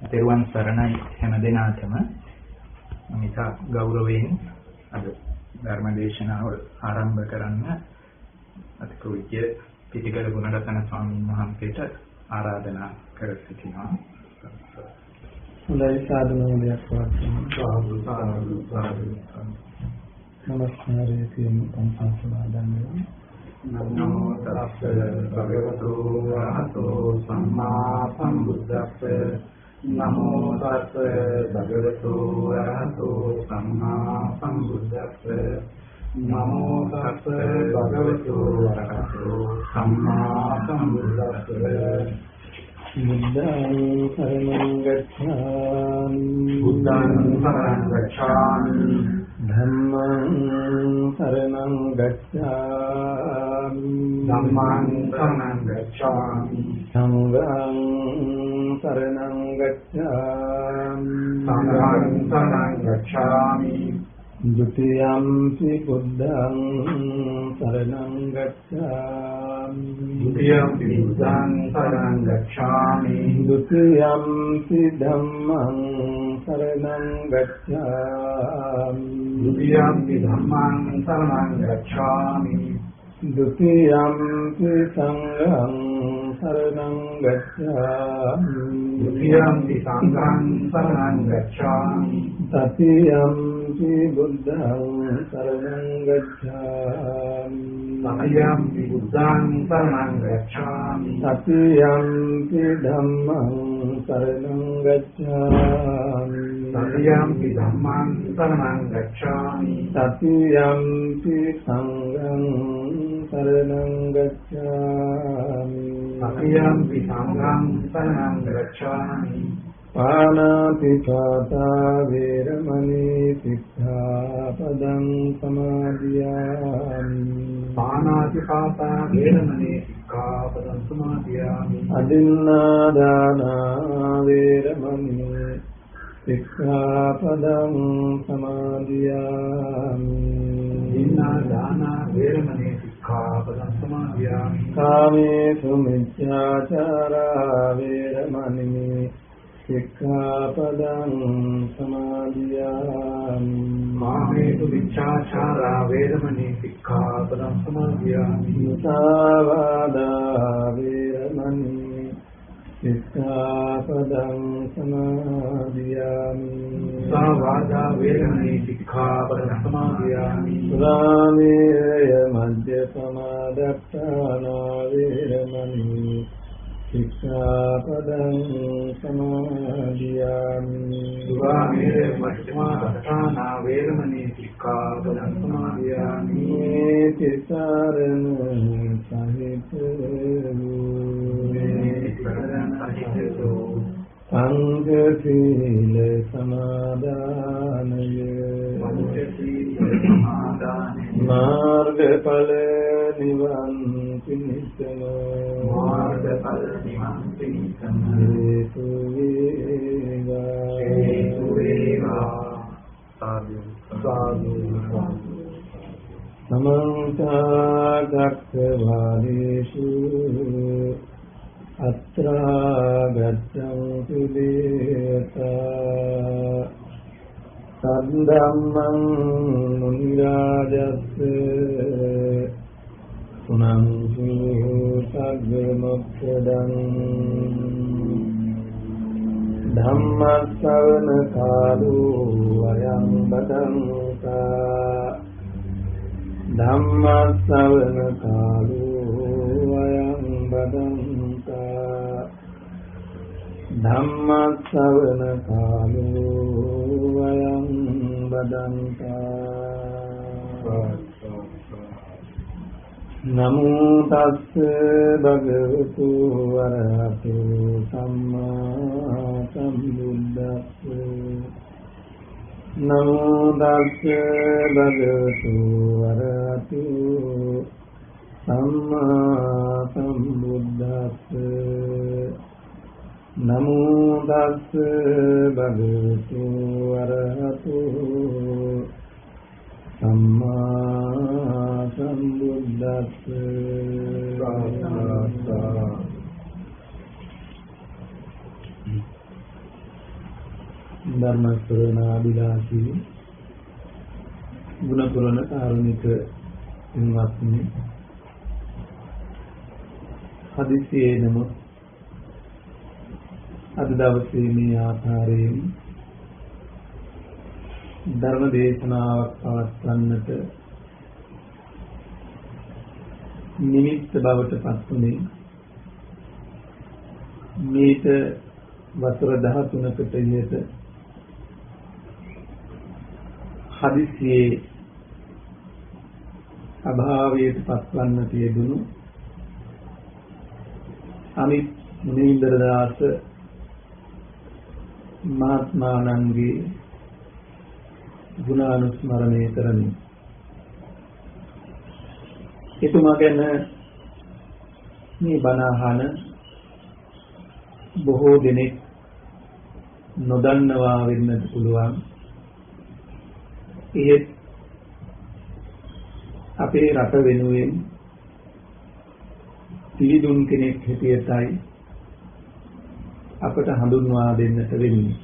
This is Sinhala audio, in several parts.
තෙරුවන් සරණයි හැම දිනාටම. මිස ගෞරවයෙන් අද ධර්ම දේශනාව ආරම්භ කරන්න අතිපූජ්‍ය පිටිකල ගුණරත්න ස්වාමීන් වහන්සේට ආරාධනා කර සිටිනවා. හොඳයි සාදුනාදයක් වත්සන් නමස්කාරය කියන පංචසමාදන්නේ නමෝ තස්ස භගවතු වරහතෝ සම්මා සම්බුද්දස්ස නමෝ තස්ස භගවතු වරහතෝ සම්මා සම්බුද්දස්ස නමෝ තස්ස භගවතු වරහතෝ සම්මා සම්බුද්දස්ස බුද්ධං සරණං ගච්ඡාමි බුද්ධං සරණං ගච්ඡාමි ධම්මං සරණං ගච්ඡාමි ධම්මං සරණං ගච්ඡාමි සංඝං සරණං ගච්ඡාමි සංඝං සරණං ගච්ඡාමි ဒုတိယံ ති බුද්ධං සරණං ගච්ඡාමි ဒုတိယံ ති බුද්ධං සරණං ගච්ඡාමි ဒုတိယံ ති ධම්මං සරණං ගච්ඡාමි ဒုတိယံ ති ධම්මං සරණං ගච්ඡාමි ဒုတိယံ ති සංඝං සරණං ගච්ඡාමි ဒုတိယံ ති සංඝං සරණං ගච්ඡාමි တတိယံ ති බුද්ධං සරණං ගච්ඡාමි တတိယံ ති බුද්ධං සරණං ගච්ඡාමි တတိယံ ති ධම්මං සරණං ගච්ඡාමි တတိယံ ති ධම්මං සරණං ගච්ඡාමි တတိယံ ති සංඝං සරණං ගච්ඡාමි တတိယံ ති සංඝං සරණං ගච්ඡාමි ပါဏာတိပါတာဝေရမဏီစိក្ខាပဒံသမာදිယာမိ පාණාති පාතා වේරමණී සික්ඛාපදං සමාදියාමි อดินนาดานาเวรมณีสิกขาปดังสมาธิยามิ දින්නා දානා වේරමණී සික්ඛාපදං සමාදියාමි กาเมสุมิจฉาจาราเวรมณีสิกขาปดังสมาธิยามิ කාමේසු විච්ඡාචාරා වේරමණී සික්ඛාපදං සමාදියාමි มุสาวาดาเวรมณีสิกขาปดังสมาธิยามิ සාවාදා වේරමණී සික්ඛාපදං සමාදියාමි สุราเมรยมัจจปมาดัตถานาเวรมณีสิกขาปดังสมาธิยามิ සුරාමේරය මජ්ක්‍ධිමා දත්තානා වේරමණී සික්ඛාපදං සමාදියාමි เมติสารณสหิต මේ සරණං සහිතෝ สังฆสีเลสมาดานเย මනුෂ්‍යසී සමාදානේ มาร์กเปลนิวันตินิสโน මාර්ගඵල නිවන් පිණිසම เอตุวิวา හේතු වේවා සාදු สาธุนมังชากัคขวาลิสุอัตรากัจจังตุเดตาสันดัมมังมุนิราจัสสะสุนันตุสักขมุขดังธัมมัสสวนคาลุอายังบดังตาธัมมัสสวนคาลุอายังบดังตาธัมมัสสวนคาลุอายังบดังตานะโมตัสสะภะคะวะโตอะระหะโตสัมมาสัมพุทธัสสะนะโมตัสสะภะคะวะโตอะระหะโตสัมมาสัมพุทธัสสะนะโมตัสสะภะคะวะโตอะระหะโตสัมมาสัมพุทธัสสะ සාදු สาธุ นะโมตัสสะภะคะวะโตอะระหะโตสัมมาสัมพุทธัสสะ สาธุ นะโมตัสสะภะคะวะโตอะระหะโตสัมมาสัมพุทธัสสะ สาธุ นะโมตัสสะภะคะวะโตอะระหะโตสัมมาสัมพุทธัสสะ สาธุ ධර්ම ශ්‍රවණාභිලාෂී ගුණ පුරණ කාරුණික ඉන්වත්නි හදිසියේ නමුත් අද දවසේ මේ ආකාරයෙන් ධර්ම දේශනාවක් පවත්වන්නට නිමිත්ත බවට පත්ුනේ මේත වසර 13කට ඉහත හදිසියේ අභාවයට පත්වන්නට යෙදුණු අමිත් මුනිඳරදාස මහත්මාණන්ගේ ගුණානුස්මරණය කරමි. එතුමා ගැන මේ බණ අහන බොහෝ දෙනෙක් නොදන්නවා වෙන්නත් පුළුවන්. එහෙත් අපේ රට වෙනුවෙන් පිළිදුන් කෙනෙක් හැටියටයි අපට හඳුන්වා දෙන්නට වෙන්නේ.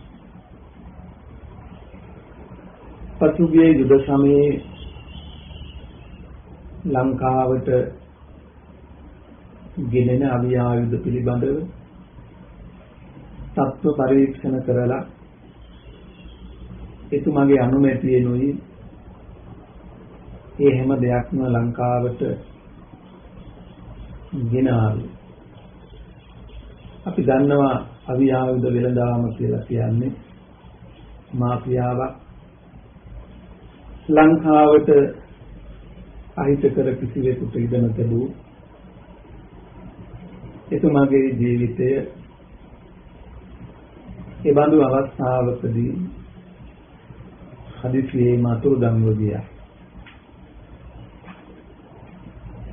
පසුගිය යුද සමයේ ලංකාවට ගෙනෙන අවි ආයුධ පිළිබඳව තත්ත්ව පරීක්ෂණ කරලා එතුමාගේ අනුමැතියෙනුයි ඒ හැම දෙයක්ම ලංකාවට ගෙන ආවේ. අපි දන්නවා අවි ආයුධ වෙළඳාම කියලා කියන්නේ මාෆියාවක්. ලංකාවට අහිතකර කිසිවෙකුට ඉඩ නොතැබූ එතුමාගේ ජීවිතය ඒ බඳු අවස්ථාවකදී හදිසියේ මතුරුදන්ව ගියා.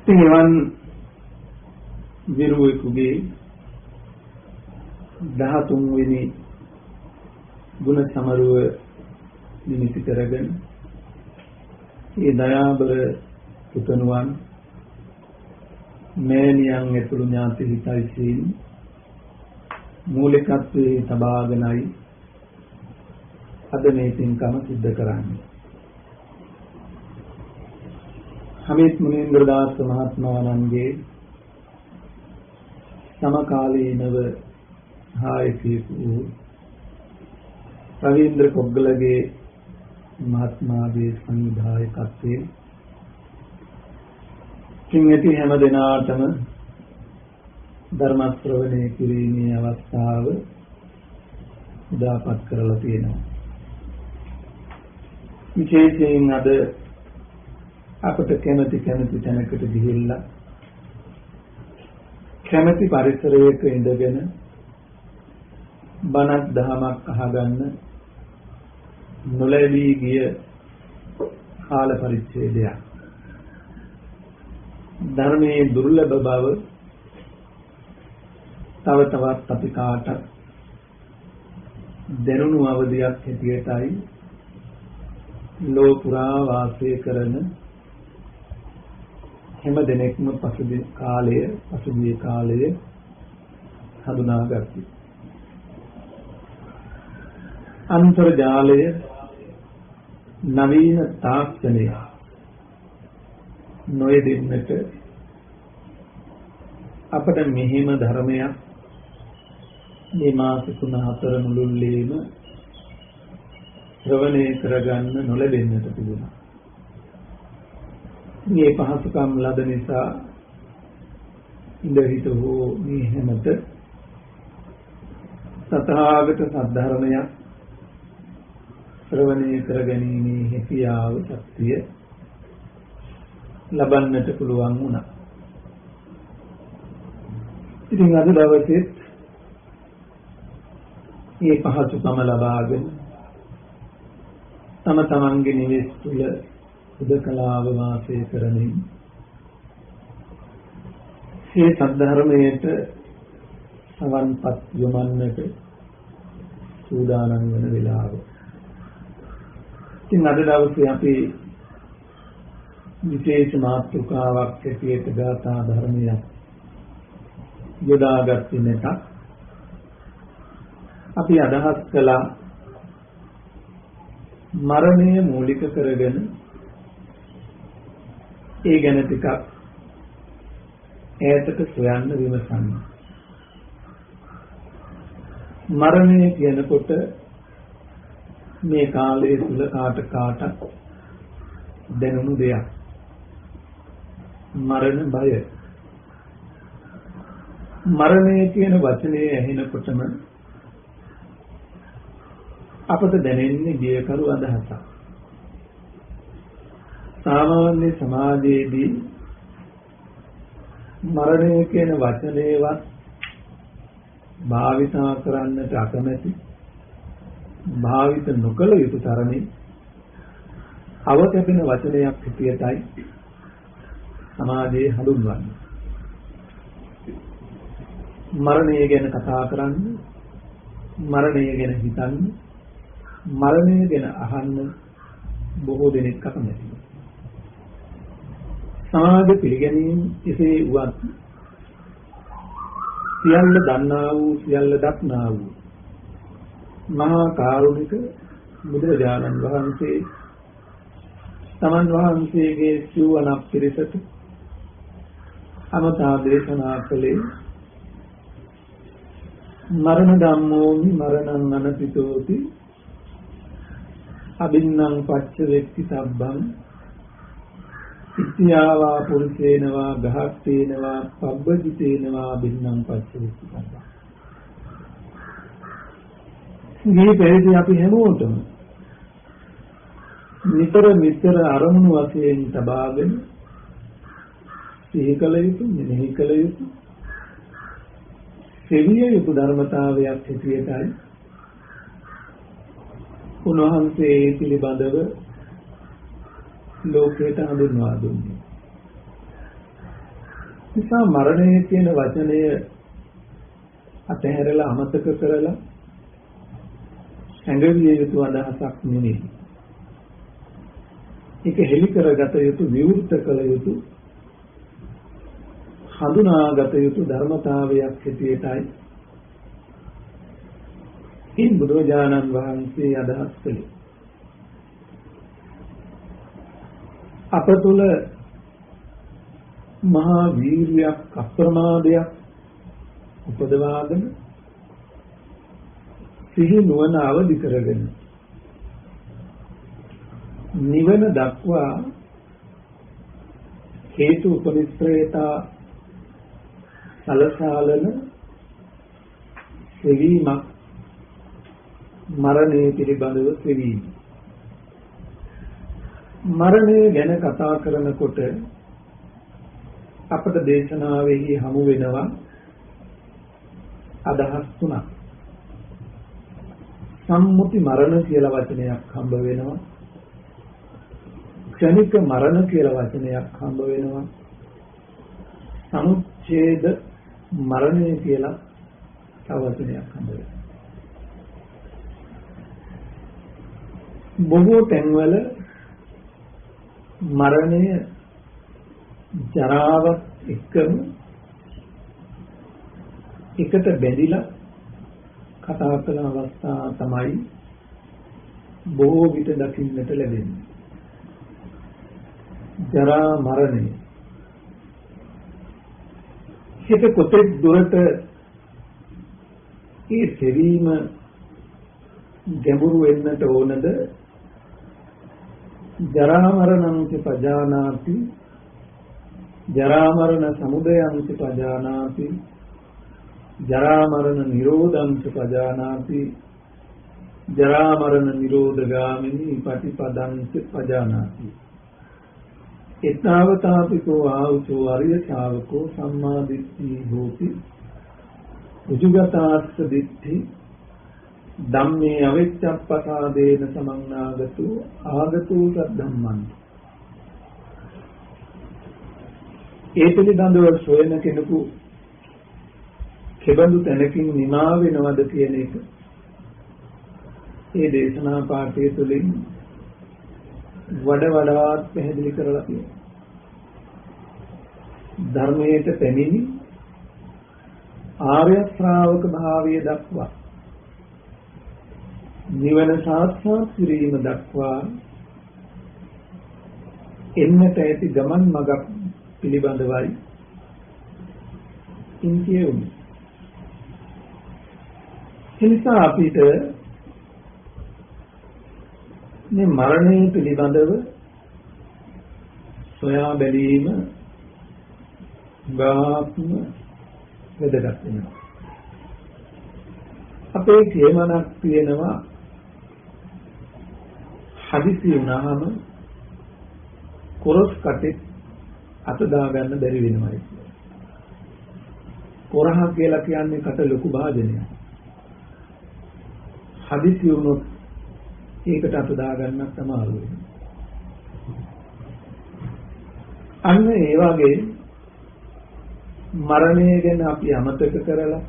එවන් විරුවෙකුගේ 13 වෙනි ගුණ සමරුව නිමිති කරගෙන ඒ දයාබර පුතණුවන් මෑණියන් ඇතුළු ඥාති හිතයිසීන් මූලිකත්වයේ තබාගෙනයි අද මේ පින්කම සිද්ධ කරන්නේ. අමිත් මුනිඳරදාස මහත්මයාණන්ගේ සමකාලීනව හායකීපු රවීන්ද්‍ර කොග්ගලගේ මහත්මාගේ සංවිධායකත්වයෙන් කිංගති හැම දිනාටම ධර්ම ශ්‍රවණය කිරීමේ අවස්ථාව උදාපත් කරලා තියෙනවා. විශේෂයෙන් අද අපට කැමැති තැනකට ගිහිල්ලා කැමැති පරිසරයක ඉඳගෙන බණක් දහමක් අහගන්න නොලැබී ගිය කාල පරිච්ඡේදයක්. ධර්මයේ දුර්ලභ බව තව තවත් අපි කාටත් දැනුණු අවධියක් හැටියටයි ලෝ පුරා වාසය කරන හැම දෙනෙක්ම පසුගිය කාලය හඳුනාගත්තේ. අන්තර්ජාලය නවීන තාක්ෂණය නොයෙදෙන්නට අපට මෙහෙම ධර්මයක් මේ මාස 3-4 මුළුල්ලේම ශ්‍රවණය කරගන්න නොලැබෙන්නට තිබුණා. මේ පහසුකම් ලද නිසා ඉඳහිට හෝ මේ හැමත සතහාගත සද්ධර්මයක් ශ්‍රවණය කරගැනීමේ හැකියාව ශක්තිය ලබන්නට පුළුවන් වුණා. ඉතින් අද දවසේ මේ පහසුකම ලබාගෙන තම තමන්ගේ නිවෙස් තුළ උදකලාව වාසය කරමින් මේ සද්ධර්මයට සවන්පත් යොමන්නට සූදානම් වන වෙලාව. ඉතින් අද දවසේ අපි විශේෂ මාතෘකාවක් ඇටියට ගාථා ධර්මයක් යොදාගත්තේ නැතත් අපි අදහස් කළා මරණය මූලික කරගෙන ඒ ගැන ටිකක් ඈතට සොයන්න විමසන්න. මරණය කියනකොට මේ කාලයේ තුල කාට දැනුණු දෙයක්. මරණ බය. මරණය කියන වචනේ ඇහෙනකොටම අපට දැනෙන්නේ බියකරු අදහසක්. සාමාන්‍ය සමාජයේදී මරණය කියන වචනේවත් භාවිතා කරන්නට අකමැති, භාවිත නොකළ යුතු තරමේ අවතැපෙන වචනයක් හිටියටයි සමාජයේ හඳුන්වන්නේ. මරණය ගැන කතා කරන්න, මරණය ගැන හිතන්න, මරණය ගැන අහන්න බොහෝ දෙනෙක් අකමැතියි. සමාජ පිළිගැනීම එසේ වුවත් සියල්ල දන්නා වූ සියල්ල දක්නා වූ මහා කාරුණික බුදුරජාණන් වහන්සේ තමන් වහන්සේගේ සිව්වනක් පිරිසට අමතා දේශනා කළේ මරණ ධම්මෝනි මරණං අනතිතෝති අබින්නම් පච්ච වෙක්ති සබ්බං ඉත්‍යාවා පුරුෂේනවා ගහත්තේනවා පබ්බජිතේනවා බින්නම් පච්ච වෙක්ති සබ්බං. මේ පෙරදී අපි හැමෝටම නිතර අරමුණු වශයෙන් තබාගෙන සිහි කළ යුතු, මෙනෙහි කළ යුතු, සෙවිය යුතු ධර්මතාවයක් හැටියටයි උන්වහන්සේ ඒ පිළිබඳව ලෝකයට හඳුන්වා දුන්නේ. නිසා මරණය කියන වචනය අතහැරලා අමතක කරලා සංගවිය යුතු අදහසක් නෙමෙයි. ඒක හෙලි කරගත යුතු, විවෘත කළ යුතු, හඳුනාගත යුතු ධර්මතාවයක් හැටියටයි ඉන් බුදුරජාණන් වහන්සේ අදහස් කළේ. අප තුළ මහා වීර්යයක්, අප්‍රමාදයක් උපදවාගෙන සිහි නුවණ අවදි කරගෙන නිවන දක්වා හේතු උපනිශ්‍රේතා සලසාලන සෙවීමක් මරණය පිළිබඳව සෙවීම. මරණය ගැන කතා කරනකොට අපට දේශනාවෙහි හමු වෙනවා අදහස් තුනක්. සම්මුති මරණ කියලා වචනයක් හම්බ වෙනවා. ක්ෂණික මරණ කියලා වචනයක් හම්බ වෙනවා. සමුච්ඡේද මරණය කියලා තව වචනයක් හම්බ වෙනවා. බොහෝ තැන්වල මරණය ජරාවත් එක්කම එකට බැඳිලා කතා කරන අවස්ථා තමයි බොහෝ විට දකින්නට ලැබෙන්නේ. ජරා මරණය. හිත කොතෙක් දුරට ඒ සෙවීම ගැඹුරු වෙන්නට ඕනද? ජරා මරණං පජානාති, ජරා මරණ සමුදයං පජානාති, ජරා මරණ නිරෝධං පජානාති, ජරා මරණ නිරෝධගාමිනී පටිපදං පජානාති. එතාවතාපිකෝ ආවුචෝ අරිය ශාවකෝ සම්මා දිට්ඨි හෝති උජුගතාස්ස දිට්ඨි ධම්මේ අවිච්ඡප්පසාදේන සමන්නාගතු ආගතු සද්ධම්මං. ඒ පිළිබඳව සොයන කෙනෙකු කෙබඳු තැනකින් නිමා වෙනවද කියන එක ඒ දේශනා පාඨය තුළින් වඩාත් පැහැදිලි කරලා තියෙනවා. ධර්මයට පැමිණි ආර්ය ශ්‍රාවක භාවය දක්වා නිවන සාක්ෂාත් කිරීම දක්වා එන්නට ඇති ගමන් මඟ පිළිබඳවයි ඉන්තියුනි. එනිසා අපිට මේ මරණය පිළිබඳව සොයා බැලීම ගාත්ම වැදගත් වෙනවා. අපේ කියමනක් තියෙනවා හදිසි වුණාම කොරස් කටේ අත දාගන්න බැරි වෙනවා කියලා. කොරහ කියලා කියන්නේ කට ලොකු භාජනයක්. හදිසි වුණොත් ඒකට අත දාගන්නත් අමාරු වෙනවා. අන්න ඒ වගේ මරණය ගැන අපි අමතක කරලා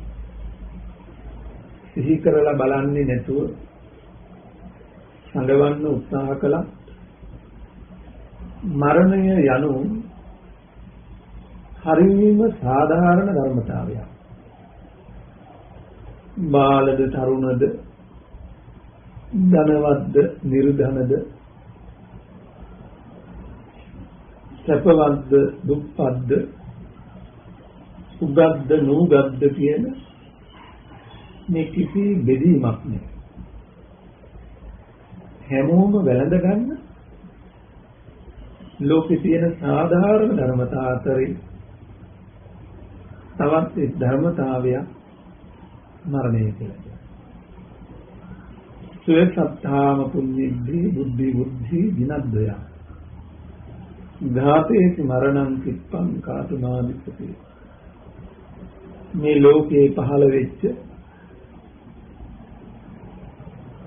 සිහි කරලා බලන්නේ නැතුව සංගවන්න උත්සාහ කළා. මරණය යනු හරිම සාධාරණ ධර්මතාවයක්. බාලද තරුණද ධනවත්ද නිර්ධනද සැපවත්ද දුක්පත්ද උගත්ද නුගත්ද කියන මේ කිසි බෙදීමක් නැහැ. හැමෝම වැළඳ ගන්න ලෝකේ තියෙන සාධාරණ ධර්මතා අතරේ තවත් එක් ධර්මතාවයක් මරණය කියලා. සුවසත්තාම පුඤ්ඤිද්දී බුද්ධි විනද්දය. ඝාතේති මරණං කිප්පං කාතුමාදිස්සති. මේ ලෝකේ පහළ වෙච්ච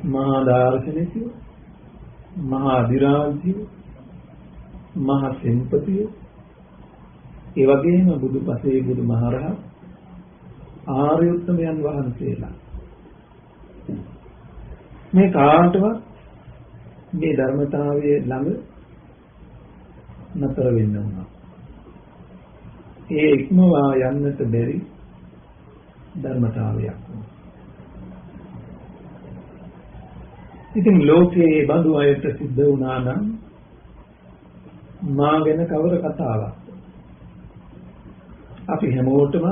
මහා දාර්ශනිකයෝ, මහා අධිරාජ්‍යයෝ, මහා සෙන්පතියෝ, ඒ වගේම බුදුපසේ බුදුමහරහත් ආර්ය උත්තමයන් වහන්සේලා මේ කාටවත් මේ ධර්මතාවයේ ළඟ නතර වෙන්න උනා. ඒ ඉක්මවා යන්නට බැරි ධර්මතාවයක්. ඉතින් ලෝකයේ බඳු අයට සිද්ධ වුණා නම් මා ගැන කවර කතාවක්. අපි හැමෝටම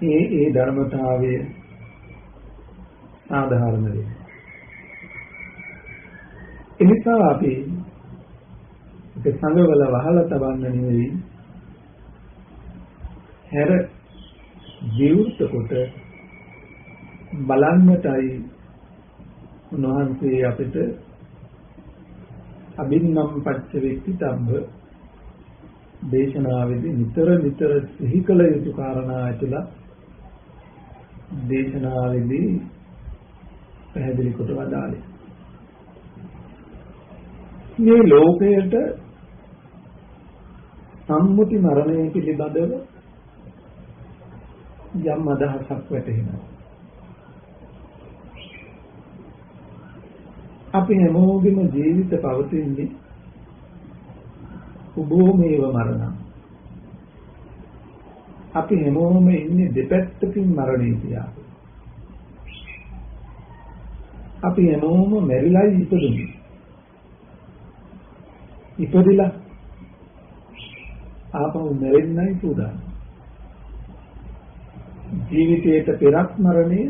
ඒ ධර්මතාවය සාධාරණ වෙනවා. එනිසා අපි ඒක සංගවල වහලා තබන්න නෙවෙයි, හැර ජීවිත කොට බලන්නටයි උන්වහන්සේ අපිට අබින්නම් පච්ච වෙක්තිතබ්බ දේශනාවේදී නිතර සිහි කළ යුතු කාරණා ඇතුළත් දේශනාවේදී පැහැදිලි කොට වදාළේ. මේ ලෝකයට සම්මුති මරණය පිළිබඳව යම් අදහසක් වැටහෙනවා. අපි හැමෝගෙම ජීවිත පවතින්නේ උභෝමේව මරණ. අපි හැමෝම ඉන්නේ දෙපැත්තකින් මරණය කියලා. අපි හැමෝම මැරිලායි ඉපදුනේ. ඉපදිලා ආපහු මැරෙන්නයි සූදානම්. ජීවිතයට පෙරත් මරණය,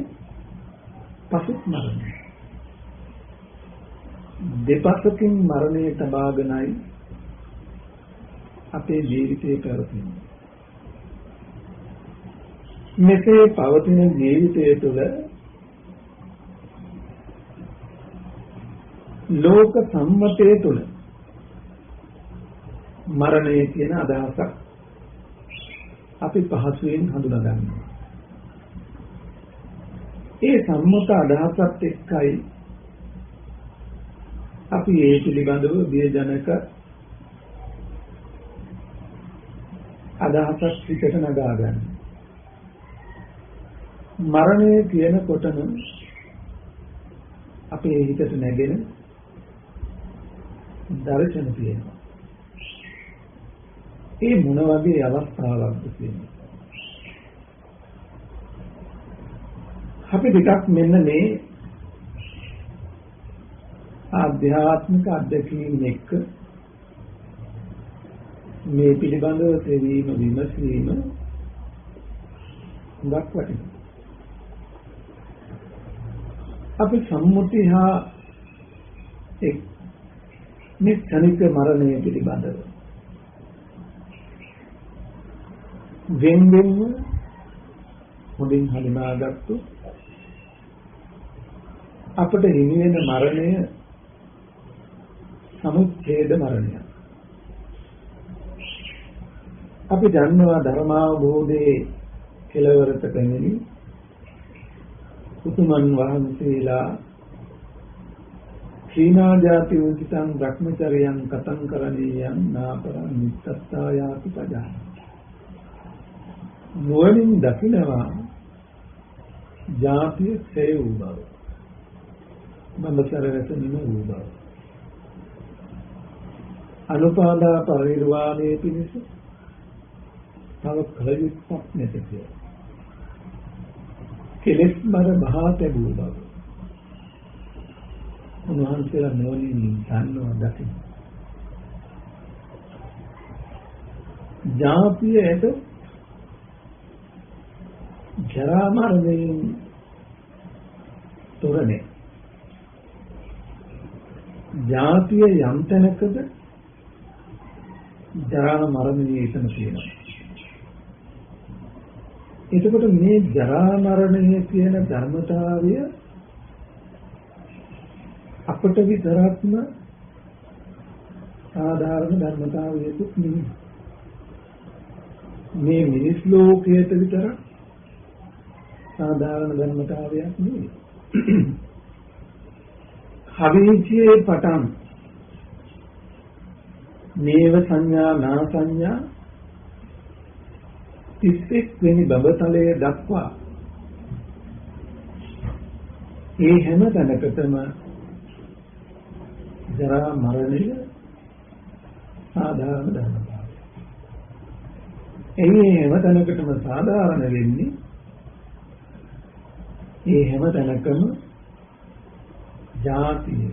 පසුත් මරණය. දෙපසකින් මරණය තබාගෙනයි අපේ ජීවිතේ පැවතුනේ. මෙසේ පවතින ජීවිතය තුළ ලෝක සම්මතය තුළ මරණය කියන අදහසක් අපි පහසුවෙන් හඳුනා ගන්නවා. ඒ සම්මත අදහසත් එක්කයි අපි ඒ පිළිබඳව බියජනක අදහසක් පිටට නගා ගන්න. මරණය කියනකොටම අපේ හිතට නැගෙන දර්ශන තියෙනවා. ඒ මොන වගේ අවස්ථාවක්ද කියන්නේ? අපි ටිකක් මෙන්න මේ ආධ්‍යාත්මික අධ්‍යක්ීම් එක්ක මේ පිළිබඳව තේරීම විමසීම හුඟක් වටිනවා. අපි සම්මුති හා මේ ක්ෂණික මරණය පිළිබඳව වෙන්වෙන්ව හොඳින් හඳුනාගත්තු අපට හිමි වෙන මරණය සමුච්ඡේද මරණය. අපි දන්නවා ධර්මාවබෝධයේ කෙලවරට පැමිණි උතුමන් වහන්සේලා සීනාජාති උචිතං භ්‍රමචර්යං කතං කරණීයං නාපරං නිත්තත්තායාති පජාන. නුවණින් දකිනවා ජාතිය ක්ෂය වූ බව, මමසර රැසෙන වූ බව, අනුපාදා පරිනිර්වාණයේ පිණිස තව කලයුත්තක් නැත කියලා. කෙලෙස් බර මහා තැබූ බව උන්වහන්සේලා නුවණින් දන්නවා දකින්න. ජාතිය ඇත ජරා මරණයෙන් තොරනේ. ජාතිය යම් තැනකද ජරා මරණය එතන තියෙනවා. එතකොට මේ ජරා මරණය කියන ධර්මතාවය අපට විතරක්ම සාධාරණ ධර්මතාවයකුත් නෙමෙයි. මේ මිනිස් ලෝකයට විතරක් සාධාරණ ධර්මතාවයක් නෙවෙයි. හවිචියේ පටන් නේව සංඥා නා සංඥා 31 වෙනි බඹතලයේ දක්වා මේ හැම තැනකටම ජරා මරණය සාධාරණ ධර්මතාවය. ඒ හැම තැනකටම සාධාරණ වෙන්නේ මේ හැම තැනකම ජාතිය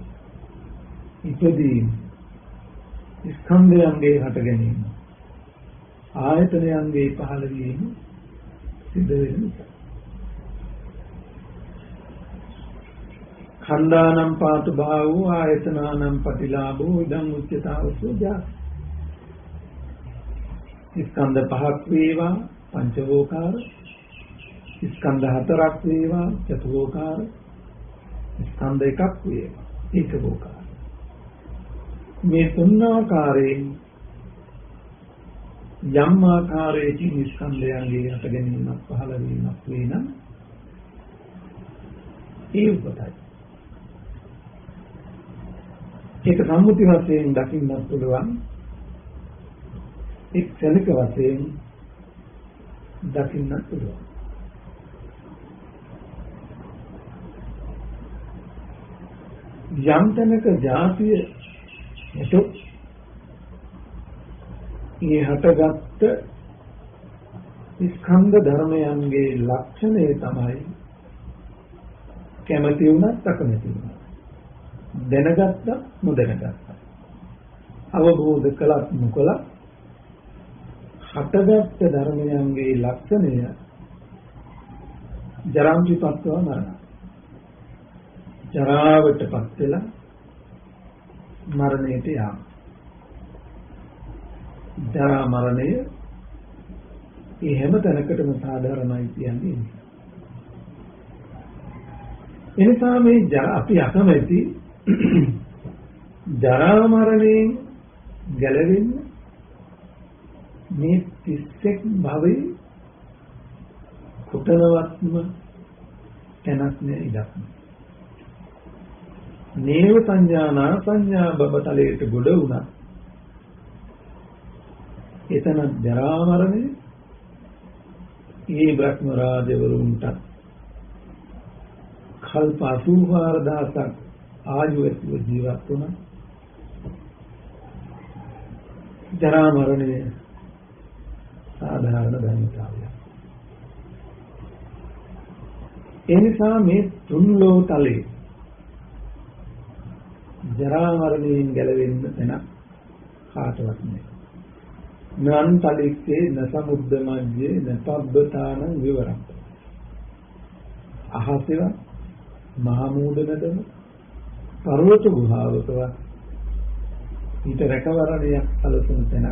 ඉපදීම ස්කන්ධයන්ගේ හට ගැනීම ආයතනයන්ගේ පහළ වීම සිද්ධ වෙන නිසා. khණ්ඩානම් පාතු භාවෝ ආයතනානම් පටිලාභෝ ඉදං උච්චතාවසෝ ජාති. ස්කන්ධ පහක් වේවා පංචවෝකාර, ස්කන්ධ හතරක් වේවා චතුෝකාර, ස්කන්ධ එකක් වේවා ඒකෝකාර. මේ තුන් ආකාරයෙන් යම් ආකාරයකින් ස්කන්ධයන්ගේ හට ගැනීමක් පහළ වීමක් වේ නම් ඒ උපතයි. ඒක සම්මුති වශයෙන් දකින්නත් පුළුවන්, එක් ක්ෂණික වශයෙන් දකින්නත් පුළුවන්. යම් තැනක ජාතිය එතොත් මේ හටගත්ත ස්කන්ධ ධර්මයන්ගේ ලක්ෂණය තමයි කැමැති වුණත් අකමැති වුණත්, දැනගත්ත නොදැනගත්ත, අවබෝධ කළත් නොකළත් හටගත්ත ධර්මයන්ගේ ලක්ෂණය ජරාම්පිපත්ව මරණ. ජරාවටපත් වෙලා මරණයට යාම. ජරා මරණය මේ හැම තැනකටම සාධාරණයි කියන්නේ. එනිසා මේ අපි අකමැති ජරා මරණයෙන් ගැලවෙන්න මේ 31 භවයේ කුතලවත්ම තැනක් නෑ ඉඩක්. නේව සංඥා නා සංඥා බබතලයට ගොඩ වුණා. එතන ජරා මරණය මේ බ්‍රහ්ම රාජවරුන්ට කල්ප 84000ක් ආයුෂ ජීවත් වුණා. ජරා මරණය සාධාරණ ධර්මතාවය. ඒ නිසා මේ තුන් ලෝකතලේ ජරා මරණයෙන් ගැලවෙන්න තැන කාටවත් නැහැ. නන් තලික්කේ නසමුද්ද මජ්ජේ නපබ්බතාන විවරක්. අහසෙව මහ මූදනදම පර්වත ගුහාවකවත් ඊට රැකවරණයක් සැලසෙන තැන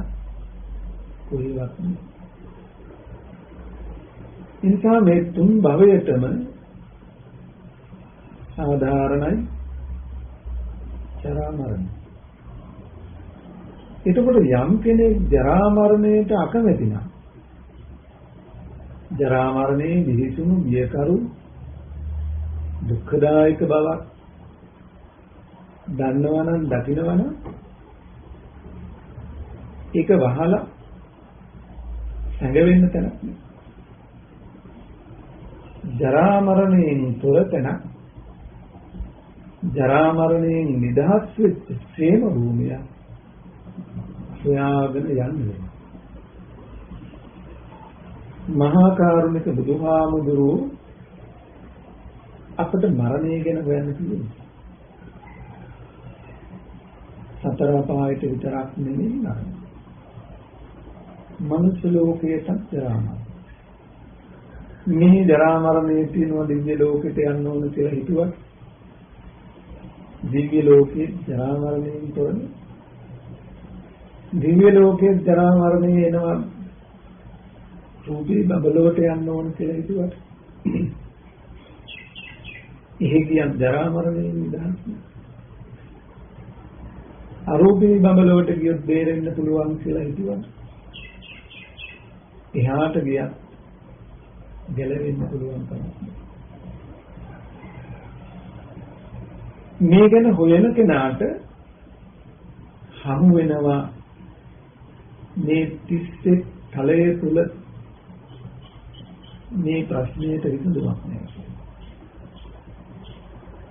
කොහෙවත් නැහැ. ඉන්සා මේ තුන් භවයටම සාධාරණයි ජරා මරණය. එතකොට යම් කෙනෙක් ජරා මරණයට අකමැති නම් ජරා මරණයේ විහිසුණු බියකරු දුක්ඛදායක බවක් දන්නවනම් දකින්නවනම් ඒක වහලා සංගවෙන්න තැනක් නෑ. ජරා මරණයෙන් තොර තැනක්, ජරා මරණයෙන් නිදහස් වෙච්ච ශ්‍රේම භූමිය සොයාගෙන යන්න වෙනවා. මහා කරුණික බුදුහාමුදුරුවෝ අපට මරණය ගැන හොයන්න තියෙනවා. සතර පායට විතරක් නෙමෙයි නේද? මනුෂ්‍ය ලෝකයේත් ජරා මරණය. මේ ජරා මරණයේ තියෙන දිව්‍ය ලෝකෙට යන්න ඕන කියලා හිතුවත් දිව්‍ය ලෝකයේ ජරා මරණයෙන් තොරනේ. දිව්‍ය ලෝකයේ ජරා මරණය එනවා රූපී බබලවට යන්න ඕන කියලා හිතුවට එහෙ කියන ජරා මරණයෙන් නිදහස් නෑ. අරූපී බබලවට ගියොත් බේරෙන්න පුළුවන් කියලා හිතුවා. එහාට ගියා ගැලවෙන්න පුළුවන් කමක්. මේ ගැන හොයන කෙනාට හමු වෙනවා මේ 31 තලයේ තුල මේ ප්‍රශ්නයට විසඳුමක් නැහැ.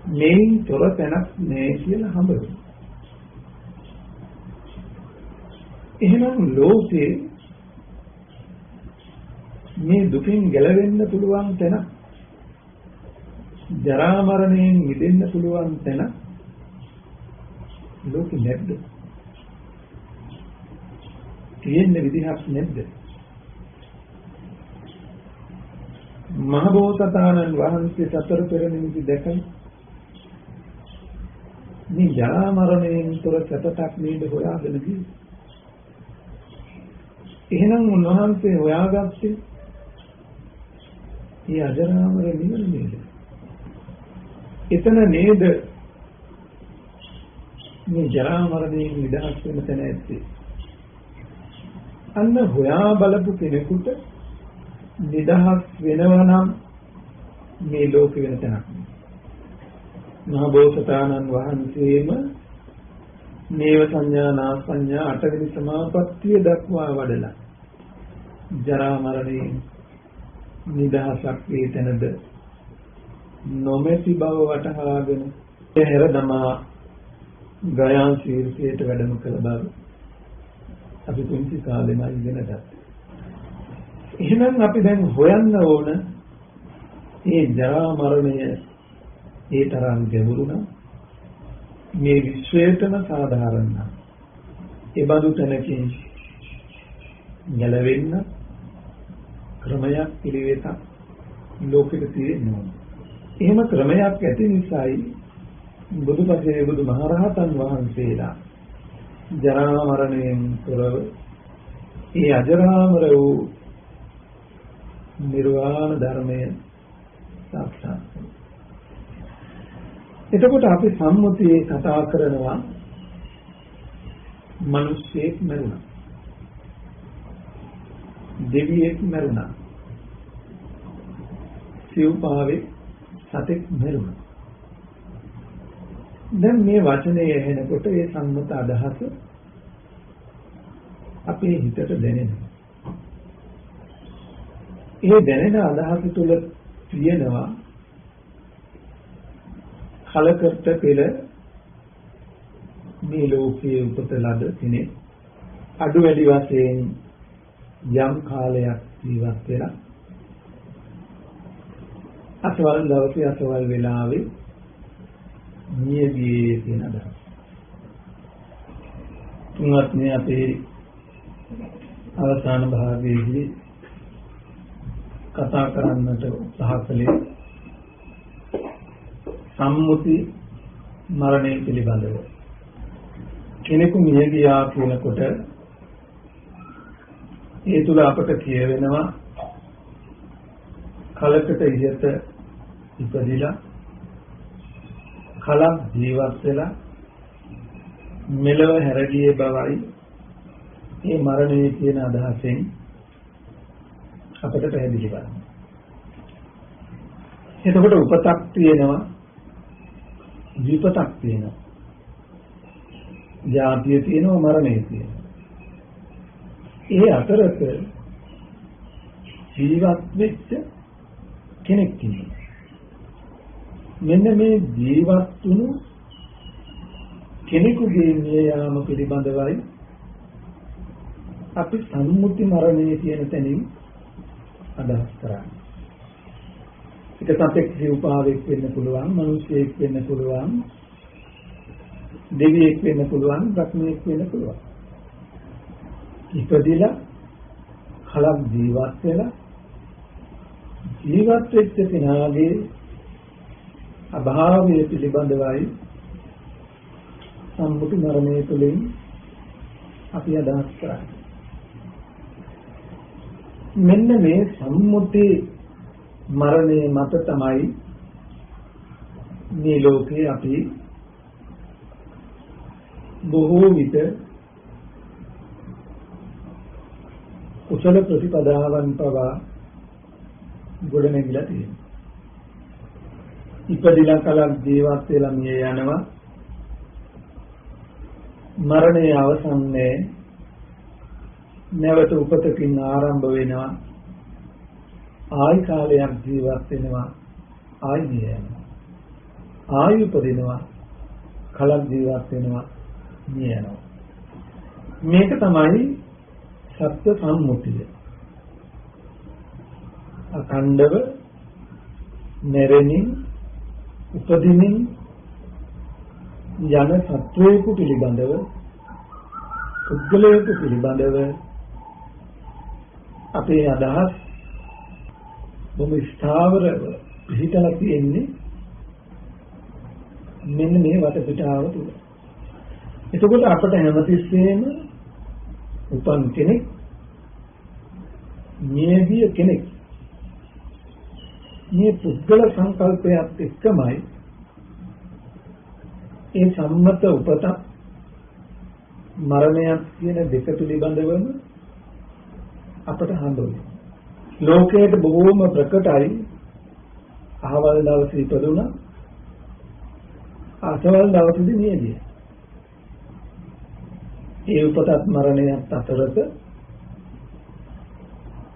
මේන් තොර තැනක් නැහැ කියලා හම්බ වෙනවා. එහෙනම් ලෝකේ මේ දුකින් ගැලවෙන්න පුළුවන් තැන, ජරා මරණයෙන් මිදෙන්න පුළුවන් තැන ලෝකෙ නැද්ද? තියෙන විදිහක් නැද්ද? මහබෝසතාණන් වහන්සේ සතර පෙර නිමිති දැකලා මේ ජරා මරණයෙන් තොර සැපතක් නේද හොයාගෙන ගියේ. එහෙනම් උන්වහන්සේ හොයාගත්තේ මේ අජරාමර නිවන නේද? එතන නේද මේ ජරා මරණයෙන් නිදහස් වෙන තැන ඇත්තේ. අන්න හොයා බලපු කෙනෙකුට නිදහස් වෙනවා නම් මේ ලෝකෙ වෙන තැනක්. මහා බෝසතාණන් වහන්සේම නේව සංඥා නා සංඥා අටවෙනි සමාපත්තිය දක්වා වඩලා ජරා මරණයෙන් නිදහසක් වේ තැනද නොමැති බව වටහාගෙන හැර දමා ගයාන් ශීර්ෂයට වැඩම කළ බව අපි පුංචි කාලෙම ඉගෙන ගත්තා. එහෙනම් අපි දැන් හොයන්න ඕන මේ ජරා මරණය ඒ තරම් ගැඹුරු නම් මේ විශ්වයටම සාධාරණ නම් ඒ බඳු තැනකින් ගැලවෙන්න ක්‍රමයක් පිළිවෙතක් ලෝකෙට තියෙනවා. එහෙම ක්‍රමයක් ඇති නිසායි බුදුපසේ බුදුමහරහතන් වහන්සේලා ජරා මරණයෙන් තොරව ඒ අජරාමර වූ නිර්වාණ ධර්මය සාක්ෂාත් කළා. එතකොට අපි සම්මුතියේ කතා කරනවා මිනිස්සෙක් මරුණා, දෙවියෙක් මරුණා, සිව්පාවෙක් සතෙක් මරුණා. දැන් මේ වචනේ ඇහෙනකොට ඒ සම්මත අදහස අපේ හිතට දැනෙනවා. ඒ දැනෙන අදහස තුළ තියෙනවා කලකට පෙර මේ ලෝකයේ උපත ලද කෙනෙක් අඩු වැඩි වශයෙන් යම් කාලයක් ජීවත් වෙලා අසවල් දවසේ අසවල් වෙලාවේ නියගියේ කියන අදහස. තුන්වත්නි අපි අවසාන භාගයේදී කතා කරන්නට උත්සාහ කළේ සම්මුති මරණය පිළිබඳව. කෙනෙකු මිය ගියා කියනකොට ඒ තුල අපට කියවෙනවා කලකට ඉහත ඉපදිලා කලක් ජීවත් වෙලා මෙලව හැරගියේ බවයි මේ මරණය කියන අදහසෙන් අපට පැහැදිලි කරනවා. එතකොට උපතක් තියෙනවා, විපතක් තියෙනවා, ජාතිය තියෙනවා, මරණය තියෙනවා. ඒ අතරත ජීවත් වෙච්ච කෙනෙක් ඉන්නවා. මෙන්න මේ ජීවත් වුණු කෙනෙකුගේ මිය යාම පිළිබඳවයි අපි සම්මුති මරණය කියන තැනින් අදහස් කරන්නේ. ඒක සත්‍යක් ජීවපාවෙක් වෙන්න පුළුවන්, මිනිසෙක් වෙන්න පුළුවන්, දෙවියෙක් වෙන්න පුළුවන්, රත්නයෙක් වෙන්න පුළුවන්. ඉපදිලා කලක් ජීවත් වෙලා ජීවත් වෙච්ච කෙනාගේ අභාවය පිළිබඳවයි සම්මුති මරණය තුළින් අපි අදහස් කරන්නේ. මෙන්න මේ සම්මුති මරණය මත තමයි මේ ලෝකේ අපි බොහෝ විට කුසල ප්‍රතිපදාවන් පවා ගොඩනැගිලා තියෙනවා. ඉපදිලා කලක් ජීවත් වෙලා මිය යනවා. මරණය අවසන්නේ නැවත උපතකින් ආරම්භ වෙනවා. ආයි කාලයක් ජීවත් වෙනවා. ආයි මිය යනවා. ආයි උපදිනවා. කලක් ජීවත් වෙනවා. මිය යනවා. මේක තමයි සත්‍ය සම්මුතිය. අඛණ්ඩව නැරෙමින් උපදිමින් යන සත්වයෙකු පිළිබඳව, පුද්ගලයෙකු පිළිබඳව අපේ අදහස් බොහොම ස්ථාවරව පිහිටලා තියෙන්නේ මෙන්න මේ වටපිටාව තුල. එතකොට අපට හැමතිස්සෙම උපන් කෙනෙක්, නියදිය කෙනෙක් මේ පුද්ගල සංකල්පයත් එක්කමයි ඒ සම්මත උපත මරණයක් කියන දෙක පිළිබඳවම අපට හඳුන්වන්නේ. ලෝකයේ බොහෝම ප්‍රකටයි අහවල් දවසේ ඉපදුණා, අසවල් දවසේදී නියදිය. ඒ උපතත් මරණයත් අතරත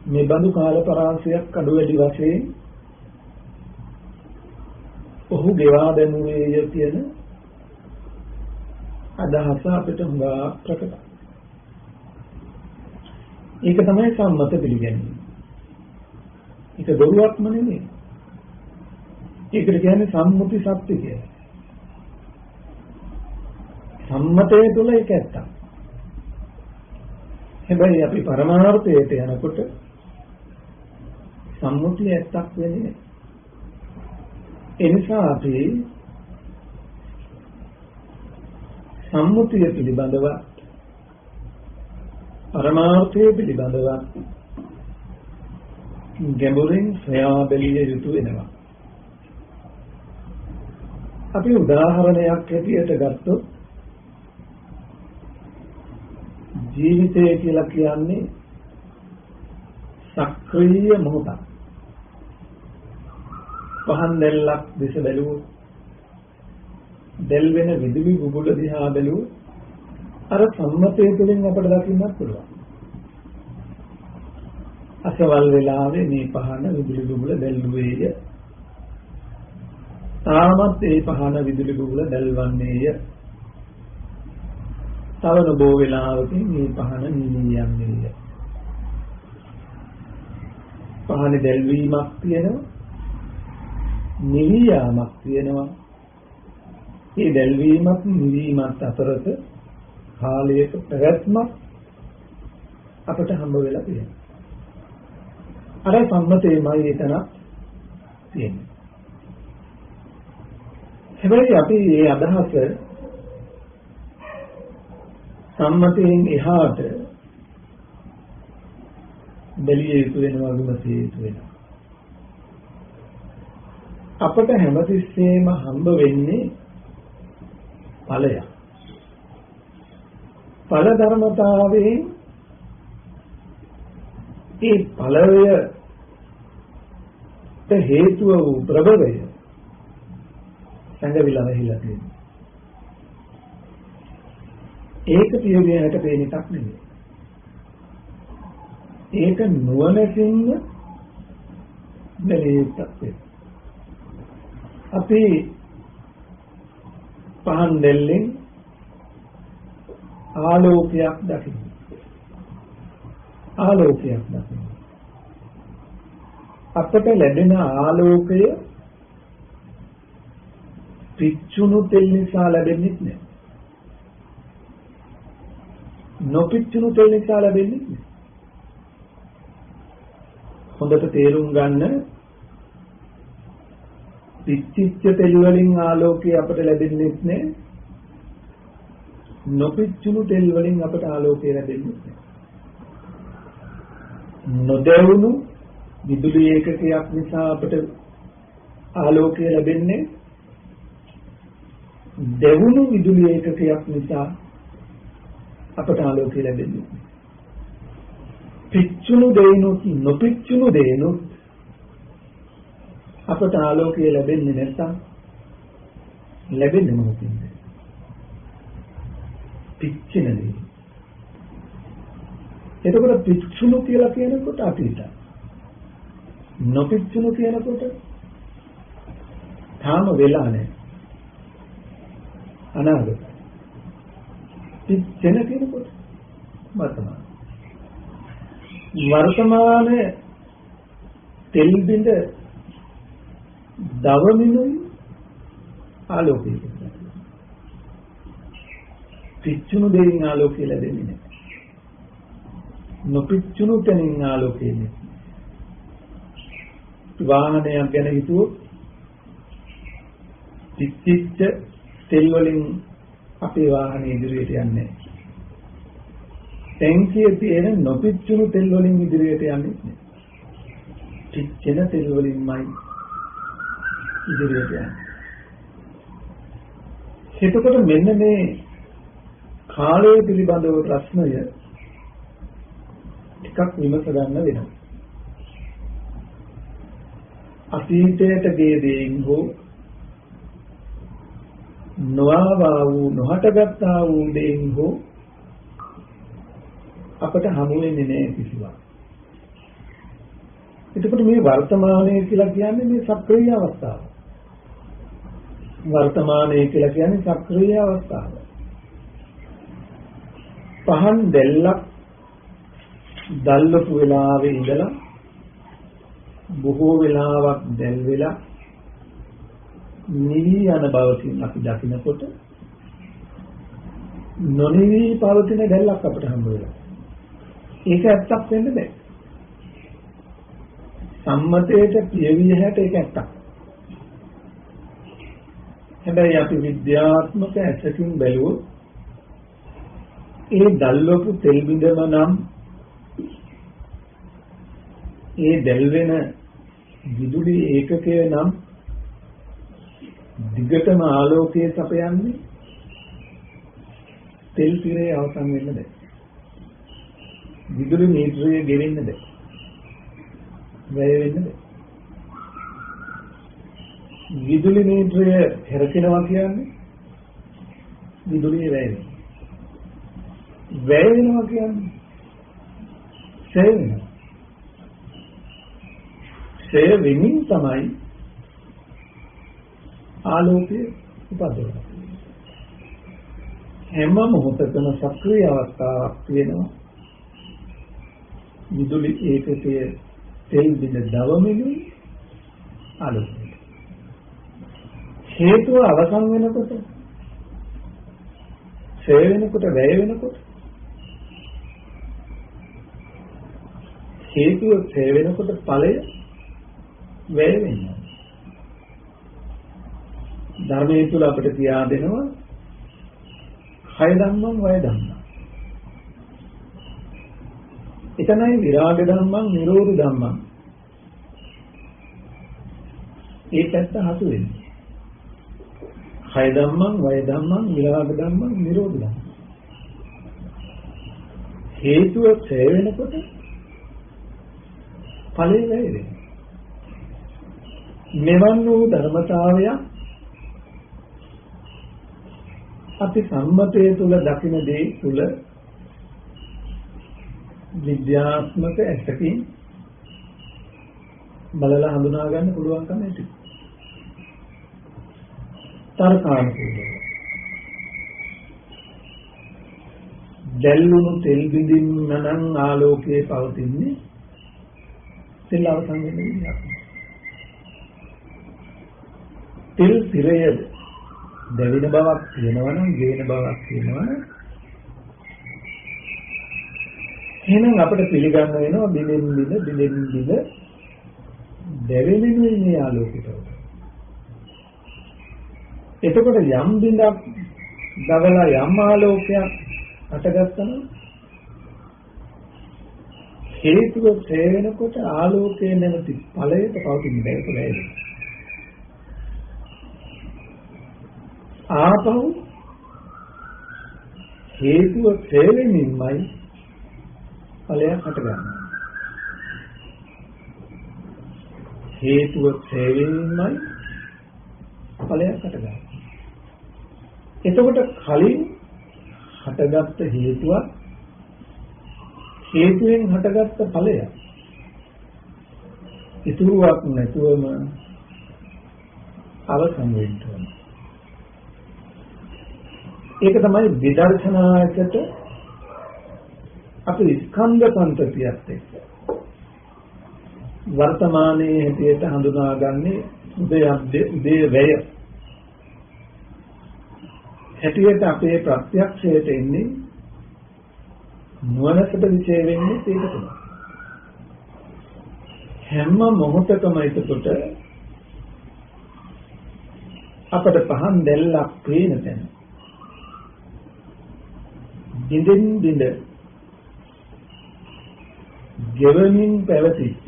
මේ බඳු කාල පරාසයක් අඩු වැඩි වශයෙන් ඔහු ගෙවා දැමුවේය කියන අදහස අපිට හුඟා ප්‍රකටයි. ඒක තමයි සම්මත පිළිගැනීම. ඒක දොරුවක්ම නෙමෙයි. ඒකට කියන්නේ සම්මුති සත්‍ය කියලා. සම්මතයේ තුල ඒක ඇත්තක්. හැබැයි අපි පරමාර්ථයට යනකොට සම්මුතිය ඇත්තක් වෙන්නේ නැහැ. ඒ නිසා අපි සම්මුතිය පිළිබඳව පරමාර්ථය පිළිබඳව ගැඹුරින් සොයා බැලිය යුතු වෙනවා. අපි උදාහරණයක් හැටියට ගත්තොත් ජීවිතය කියලා කියන්නේ සක්‍රීය මොහොතක්. පහන් දැල්ලක් දිස බැලුවොත්, දැල් වෙන විදුලි බුබුල දිහා බැලුවොත් අර සම්මතය තුළින් අපට දකින්නත් පුළුවන්. අසවල් වෙලාවේ මේ පහන විදුලි බුබුල දැල්ුවේය. තාමත් ඒ පහන විදුලි බුබුල දැල්වන්නේය. තව නොබෝ වෙලාවකින් මේ පහන නිවී යන්නේය. පහන දැල්වීමක් තියෙනවා, නිවී යාමක් තියෙනවා. මේ දැල්වීමත් නිවීමත් අතරත කාලයක පැවැත්ම අපට හම්බ වෙලා තියෙනවා. අර සම්මතේමයි එතන තියෙන්නේ. හැබැයි අපි මේ අදහස සම්මතයෙන් එහාට බැලිය යුතු වෙනවා, විමසිය යුතු වෙනවා. අපට හැමතිස්සෙම හම්බ වෙන්නේ ඵලය. ඵල ධර්මතාවයෙන් ඒ ඵලයට හේතුව වූ ප්‍රබවය සංගවිලා වෙහිලා තියෙනවා. ඒක පියවියට පේන එකක් නෙවෙයි. ඒක නුවණකින් බැලිය යුත්තක්. අපි පහන් දෙල්ලෙන් ආලෝකයක් දකින්න. ආලෝකයක් දකින්න. අපට ලැබෙන ආලෝකය පිච්චුණු තෙල් නිසා ලැබෙන්නේ නැහැ. නොපිච්චුණු තෙල් නිසා ලැබෙන්නේ නැහැ. හොඳට තේරුම් ගන්න, පිච්චිච්ච තෙල් වලින් ආලෝකය අපට ලැබෙන්නේ නැහැ. නොපිච්චුණු තෙල් වලින් අපට ආලෝකය ලැබෙන්නේ නැහැ. නොදැවුණු විදුලි ඒකකයක් නිසා අපට ආලෝකය ලැබෙන්නේ, දැවුණු විදුලි ඒකකයක් නිසා අපට ආලෝකය ලැබෙන්නේ. පිච්චුණු දෙයිනුත් නොපිච්චුණු දෙයිනුත් අපට ආලෝකය ලැබෙන්නේ නැත්නම් ලැබෙන්නේ මොකකින්ද? පිච්චෙන දේ. එතකොට පිච්චුණු කියලා කියනකොට අතීතය, නොපිච්චුණු කියනකොට තාම වෙලා නැහැ, අනාගතයි. පිච්චෙන කියනකොට වර්තමාන. වර්තමානයේ තෙල් බිඳ දවමිනුයි ආලෝකය. පිච්චුණු දෙයින් ආලෝකය ලැබෙන්නේ නැහැ. නොපිච්චුණු තැනින් ආලෝකය නැහැ. වාහනයක් ගැන හිතුවොත් පිච්චිච්ච තෙල් වලින් අපේ වාහනේ ඉදිරියට යන්නේ නැහැ. ටැංකියේ තියෙන නොපිච්චුණු තෙල් වලින් ඉදිරියට යන්නේ නැහැ. පිච්චෙන තෙල් වලින්මයි ඉදිරියට යන්නේ. එතකොට මෙන්න මේ කාලය පිළිබඳව ප්‍රශ්නය ටිකක් විමස ගන්න වෙනවා. අතීතයට ගේදීන් හෝ නොආවා වූ නොහටගත්තා වූ දෙයින් හෝ අපට හමු වෙන්නේ නැහැ කිසිවක්. එතකොට මේ වර්තමානයේ කියලා කියන්නේ මේ සක්‍රීය අවස්ථාව. වර්තමානයේ කියලා කියන්නේ සක්‍රීය අවස්ථාව. පහන් දැල්ලක් දැල්ලපු වෙලාවේ ඉඳලා බොහෝ වෙලාවක් දැල් වෙලා නිවි යන බවකින් අපි දකිනකොට නොනිවි පවතින දැල්ලක් අපට හම්බ වෙලා. ඒක ඇත්තක් වෙන්න බෑ. සම්මතයට පියවිය හැට ඒක ඇත්තක්. හැබැයි අපි විද්‍යාත්මක ඇසකින් බැලුවොත් ඒ දැල්වපු තෙල් බිඳම නම් ඒ දැල් වෙන විදුලි ඒකකය නම් දිගටම ආලෝකයේ සපයන්නේ තෙල් පිරේ අවසන් වෙන්න බෑ. විදුලි මීටරය ගෙවෙන්න බෑ. වැය වෙන්න බෑ. විදුලි මීටරය හැරෙනවා කියන්නේ විදුලිය වැය වෙනවා. වැය වෙනවා කියන්නේ ඡය වෙනවා. ඡය වෙමින් තමයි ආලෝකය උපදවන්නේ. හැම මොහොතකම සක්‍රීය අවස්ථාවක් තියෙනවා. විදුලි ඒකකයේ තෙල් බිඳ දවමිනුයි ආලෝකය. හේතුව අවසන් වෙනකොට ඡය වෙනකොට වැය වෙනකොට හේතුව ඡය වෙනකොට ඵලය වැය වෙනවා. ධර්මයේ තුල අපිට කියා දෙනවා කය ධම්මං වය ධම්මං. එතනයි විරාග ධම්මං නිරෝධ ධම්මං. ඒ පැත්ත හසු වෙන්නේ. කය ධම්මං වය ධම්මං විරාග ධම්මං නිරෝධ ධම්මං. හේතුව ඡය වෙනකොට ඵලය වැය වෙනවා. මෙවන් වූ ධර්මතාවයක් අපි සම්මතයේ තුල දකින දේ තුල විද්‍යාත්මක ඇසකින් බලලා හඳුනා ගන්න පුළුවන්කම ඇති. තර්කානුකූලව දැල්ලුණු තෙල් බිඳින්න නම් ආලෝකයේ පවතින්නේ තෙල් අවසන් වෙන විදිහක්. තෙල් පිරයද දැවෙන බවක් තියෙනවා නම් ගේන බවක් තියෙනවා නම් එහෙනම් අපිට පිළිගන්න වෙනවා දිනෙන් දින දැවෙන්නේ මේ ආලෝකයට. එතකොට යම් බිඳක් දවලා යම් ආලෝකයක් අටගත්තම හේතුව ඡය වෙනකොට ආලෝකයේ නැමැති ඵලයට පවතින දෙයක් නැහැ. ආපහු හේතුව ඡය වෙනින්මයි ඵලයක් හටගන්නේ. හේතුව ඡය වෙනින්මයි ඵලයක් හටගන්නේ. එතකොට කලින් හටගත්ත හේතුවක් හේතුවෙන් හටගත්ත ඵලයක් ඉතුරුවක් නැතුවම අවසන් වෙනවා. ඒක තමයි විදර්ශනායකට අපි ස්කන්ධ සංතතියත් එක්ක වර්තමානයේ හැටියට හඳුනාගන්නේ උදේ වැය හැටියට අපේ ප්‍රත්‍යක්ෂයට එන්නේ නුවණකට විශේෂ වෙන්නේ ඒක තමයි. හැම මොහොතකම එතකොට අපට පහන් දැල්ලක් පේන තැන දින්දින් දින්ද ගෙවමින් පැවතිච්ච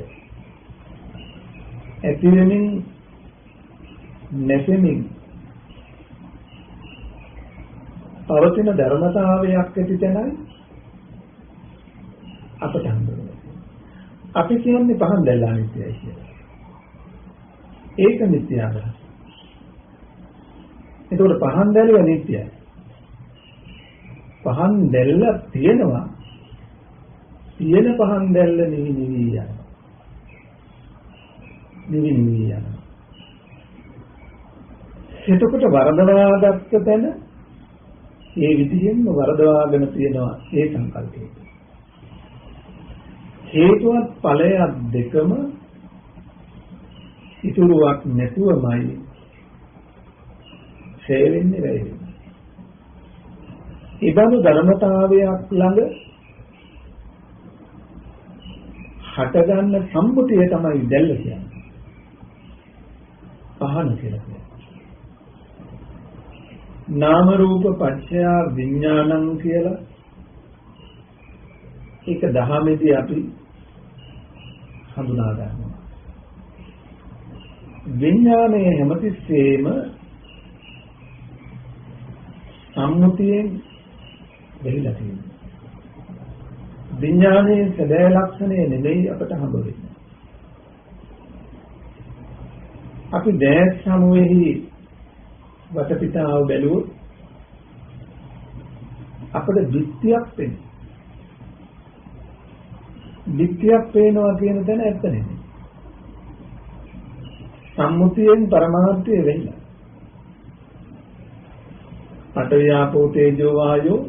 ඇතිවෙමින් නැසෙමින් පවතින ධර්මතාවයක් ඇති තැනයි අපට හඳුනගන්න. අපි කියන්නේ පහන් දැල්ල අනිත්‍යයි කියලා. ඒක නිත්‍යද? ඒකට පහන් දැල්ල නිත්‍යයි. පහන් දැල්ල තියෙනවා. තියෙන පහන් දැල්ල නිවි යනවා. එතකොට වරදවාගත්ත තැන ඒ විදිහෙන්ම වරදවාගෙන තියෙනවා ඒ සංකල්පය. හේතුවත් ඵලයක් දෙකම ඉතුරුවක් නැතුවමයි ඡය වෙන්නේ වෙන්නේ. ඊබඳු ධර්මතාවයක් ළඟ හටගන්න සම්මුතිය තමයි දැල්ල කියන්නේ. පහන කියලා කියන්නේ. නාම රූප පත්‍ය විඥානං කියලා ඒක දහමේදී අපි හඳුනා ගන්නවා. විඥානයේ හැමතිස්සෙම සම්මුතියෙන් වෙහිලා තියෙනවා. විඥානයේ සැබෑ ලක්ෂණය නෙමෙයි අපට හම්බ වෙන්නේ. අපි දැස් සමුවේහි වටපිටාව බැලුවොත් අපට දිට්ඨියක් වෙනවා. දිට්ඨියක් පේනවා කියන තැන ඇත්ත නෙමෙයි. සම්මුතියෙන් පරමාර්ථය වෙන්නේ. පඨවි ආපෝ තේජෝ වායෝ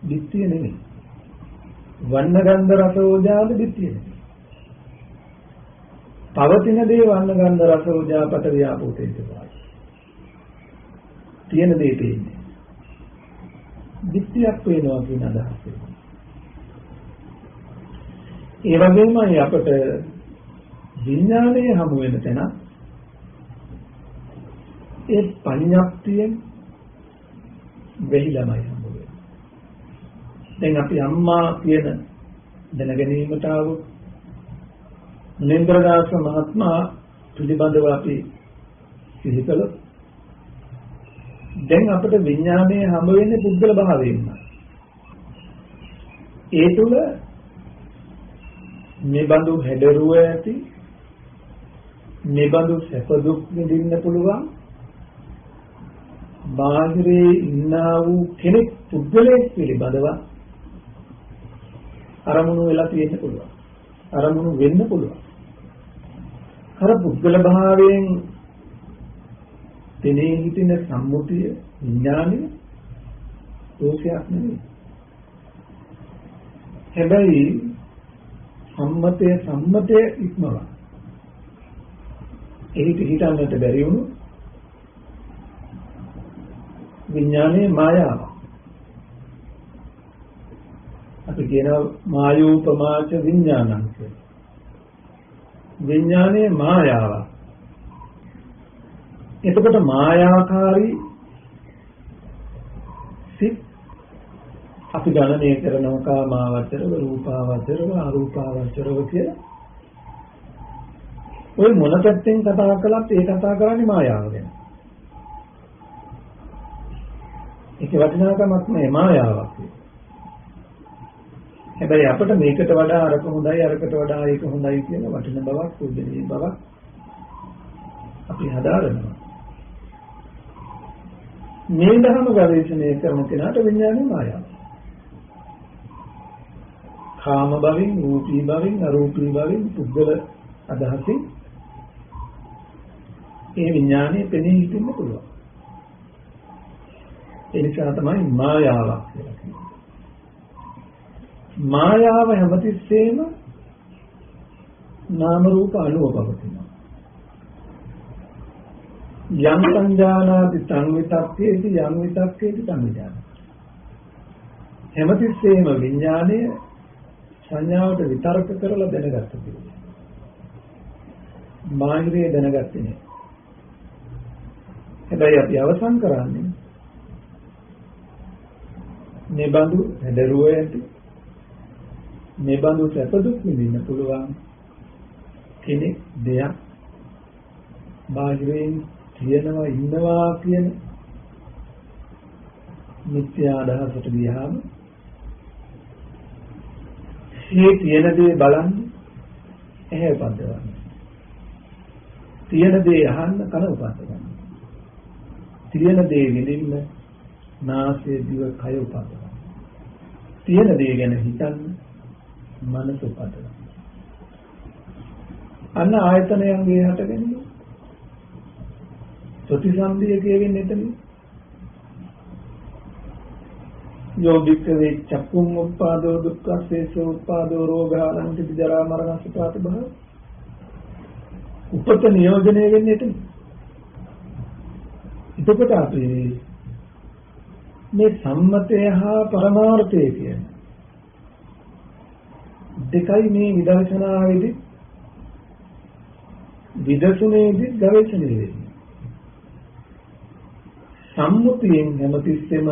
දිට්ඨිය නෙමෙයි. වන්න ගන්ධ රස ඕජාද දිට්ඨිය නෙමෙයි. පවතින දේ වන්න ගන්ධ රස ඕජා පඨවි ආපෝ තේජෝ වායෝ. තියෙන දේ පේන්නේ. දිට්ඨියක් වෙනවා කියන අදහස. ඒ වගේමයි අපට විඥානයේ හමු වෙන තැන ඒ පඤ්ඤප්තියෙන් වෙහිලාමයි හමු වෙන්නේ. දැන් අපි අම්මා කියන දැනගැනීමට ආවොත් නේන්ද්‍රදාස මහත්මයා පිළිබඳව අපි සිහි කළොත් දැන් අපිට විඥානයේ හමු වෙන්නේ පුද්ගල භාවයෙන්ම. ඒ තුල නිබඳු හැඩරුව ඇති නිබඳු සැප දුක් විඳින්න පුළුවන් බාහිරේ ඉන්නා වූ කෙනෙක් පුද්ගලයෙක් පිළිබඳව අරමුණු වෙලා තියෙන්න පුළුවන්. අරමුණු වෙන්න පුළුවන්. අර පුද්ගල භාවයෙන් තනේ හිතින සම්මුතිය විඥානය දෝෂයක් නෙවෙයි. හැබැයි සම්මතය ඉක්මවා. එහිට හිතන්නට බැරි වුණු විඥානයේ මායාව. අපි කියනවා මායෝපමාච විඥානං කියලා. විඥානයේ මායාව. එතකොට මායාකාරී සිත් අපි ගණනය කරනවා කාමාවචරව රූපාවචරව අරූපාවචරව කියලා. ඔය මොන පැත්තෙන් කතා කළත් ඒ කතා කරන්නේ මායාව ගැන. ඒක වටිනාකමක් නෑ මායාවක්. හැබැයි අපිට මේකට වඩා අරක හොඳයි අරකට වඩා ඒක හොඳයි කියන වටින බවක් උද්දේශී බවක් අපි හදාරනවා. මේ ධර්ම ගවේෂණය කරන කෙනාට විඥානය මායාව. කාම භවෙන්, රූපී භවෙන්, අරූපී භවෙන් පුද්ගල අදහසින් ඒ විඥානය පෙනී හිටින්න පුළුවන්. ඒ නිසා තමයි මායාවක් කියලා කියන්නේ. මායාව හැමතිස්සෙම නාම රූප අනුව පවතිනවා. යම් සංජානාති සංවිතක්කේති යම් විතක්කේති සංවිජානාති. හැමතිස්සෙම විඥානය සංඥාවට විතරක කරලා දැනගත්ත දෙයක්. බාහිරේ දැනගත්තේ නෑ. හැබැයි අපි අවසන් කරන්නේ නිබඳු හැදරුව ඇති නිබඳු සැප දුක් විඳින්න පුළුවන් කෙනෙක් දෙයක් බාහිරෙන් තියෙනවා ඉන්නවා කියන මිත්‍යා අදහසට ගියාම මේ තියෙන දේ බලන්නේ ඇහැ උපද්දවන්න. තියෙන දේ අහන්න කන උපද්දවන්න. තියෙන දේ විඳින්න නාසය දිව කය උපද්දවන්න. තියෙන දේ ගැන හිතන්න මනස උපද්දවන්න. අන්න ආයතනයන්ගේ හටගන්නේ ප්‍රතිසන්දිය කියන්නේ එතන. යෝගික වේ චක්කුම් උපාදෝ දුක්ඛසේස උපාදෝ රෝගාලංකිත ජරා මරණ සුපාත බහ. උපත නියෝජනය වෙන්නේ එතන. එතකොට අපි මේ සම්මතය හා පරමාර්ථය කියන දෙකයි මේ විදර්ශනාවේදී විදර්ශනයේදී ගවේෂණය වෙන්නේ. සම්මුතියෙන් හැමතිස්සෙම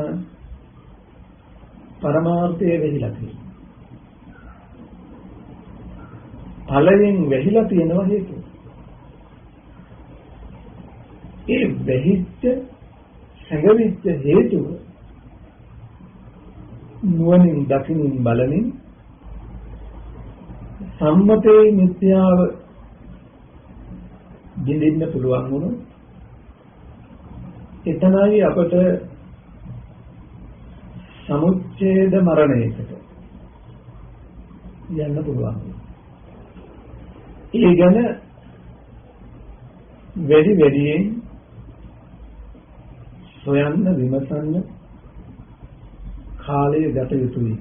පරමාර්ථය වෙහිලා තියෙනවා. ඵලයෙන් වෙහිලා තියෙනවා හේතුව. ඒ වෙහිච්ච සංගවිච්ච හේතුව නුවණින් දකිනින් බලමින් සම්මතේ මිත්‍යාව දිලින්න පුළුවන් වුණොත් එතනයි අපට සමුච්ඡේද මරණයකට යන්න පුළුවන්. ඒ ගැන වැඩියෙන් සොයන්න විමසන්න කාලය ගත යුතුයි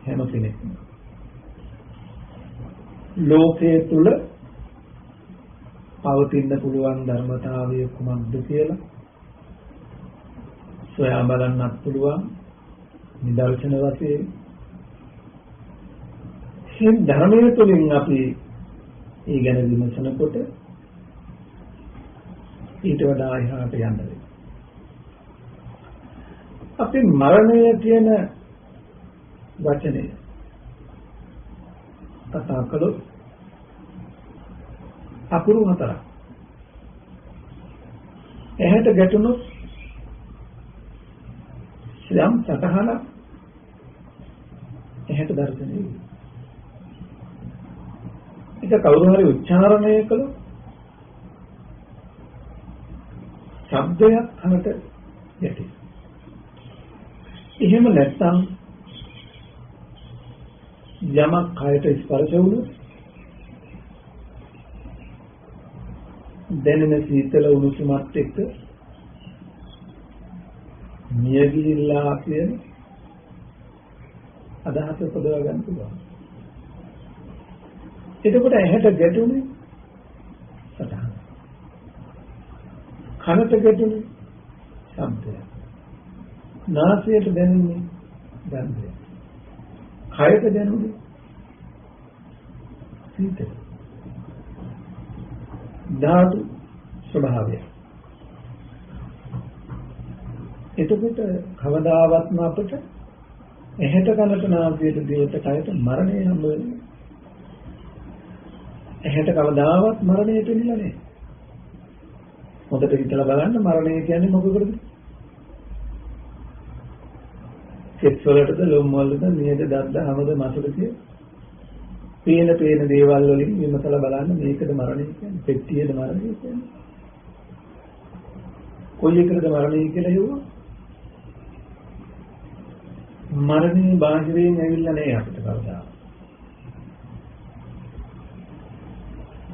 හැම කෙනෙක්ම. ලෝකයේ තුල පවතින්න පුළුවන් ධර්මතාවය කුමක්ද කියලා සොයා බලන්නත් පුළුවන්. නිදර්ශන වශයෙන් මේ ධර්මයේ තුලින් අපි ඒ ගැන විමසනකොට ඊට වඩා එහාට යන්න වෙනවා. අපි මරණය කියන වචනේ කතා කළොත් අකුරු හතරක්. එහෙට ගැටුණොත් යම් සතහනක් එහෙට දර්ශනය වෙනවා. ඒක කවුරු හරි උච්චාරණය කළොත් ශබ්දයක් අනට යටි. එහෙම නැත්නම් යමක් කයට ස්පර්ශ වුණොත් දැනෙන සීතල උණුසුමත් එක්ක නියගිල්ලා කියන අදහස උපදව ගන්න පුළුවන්. එතකොට ඇහැට ගැටුනේ සතහන. කනට ගැටුනේ ශබ්දය. නාසයට දැනෙන්නේ ගන්ධය. කයට දැනුනේ සීතල. ධාතු ස්වභාවය. එතකොට කවදාවත්ම අපට ඇහැට කනට නාසයට දිවට කයට මරණය හම්බ වෙන්නේ. ඇහැට කවදාවත් මරණය පෙනිලා නැහැ. හොඳට හිතලා බලන්න මරණය කියන්නේ මොකකටද? කෙස් වලටද ලොම් වලටද නියද දද්ද හැමද මාසද කිය. පේන දේවල් වලින් විමසලා බලන්න මේකද මරණය කියන්නේ? පෙට්ටියේද මරණය කියන්නේ? කොයි එකකද මරණය කියලා හෙව්වා? මරණය බාහිරින් ඇවිල්ලා නැහැ අපිට කවදා.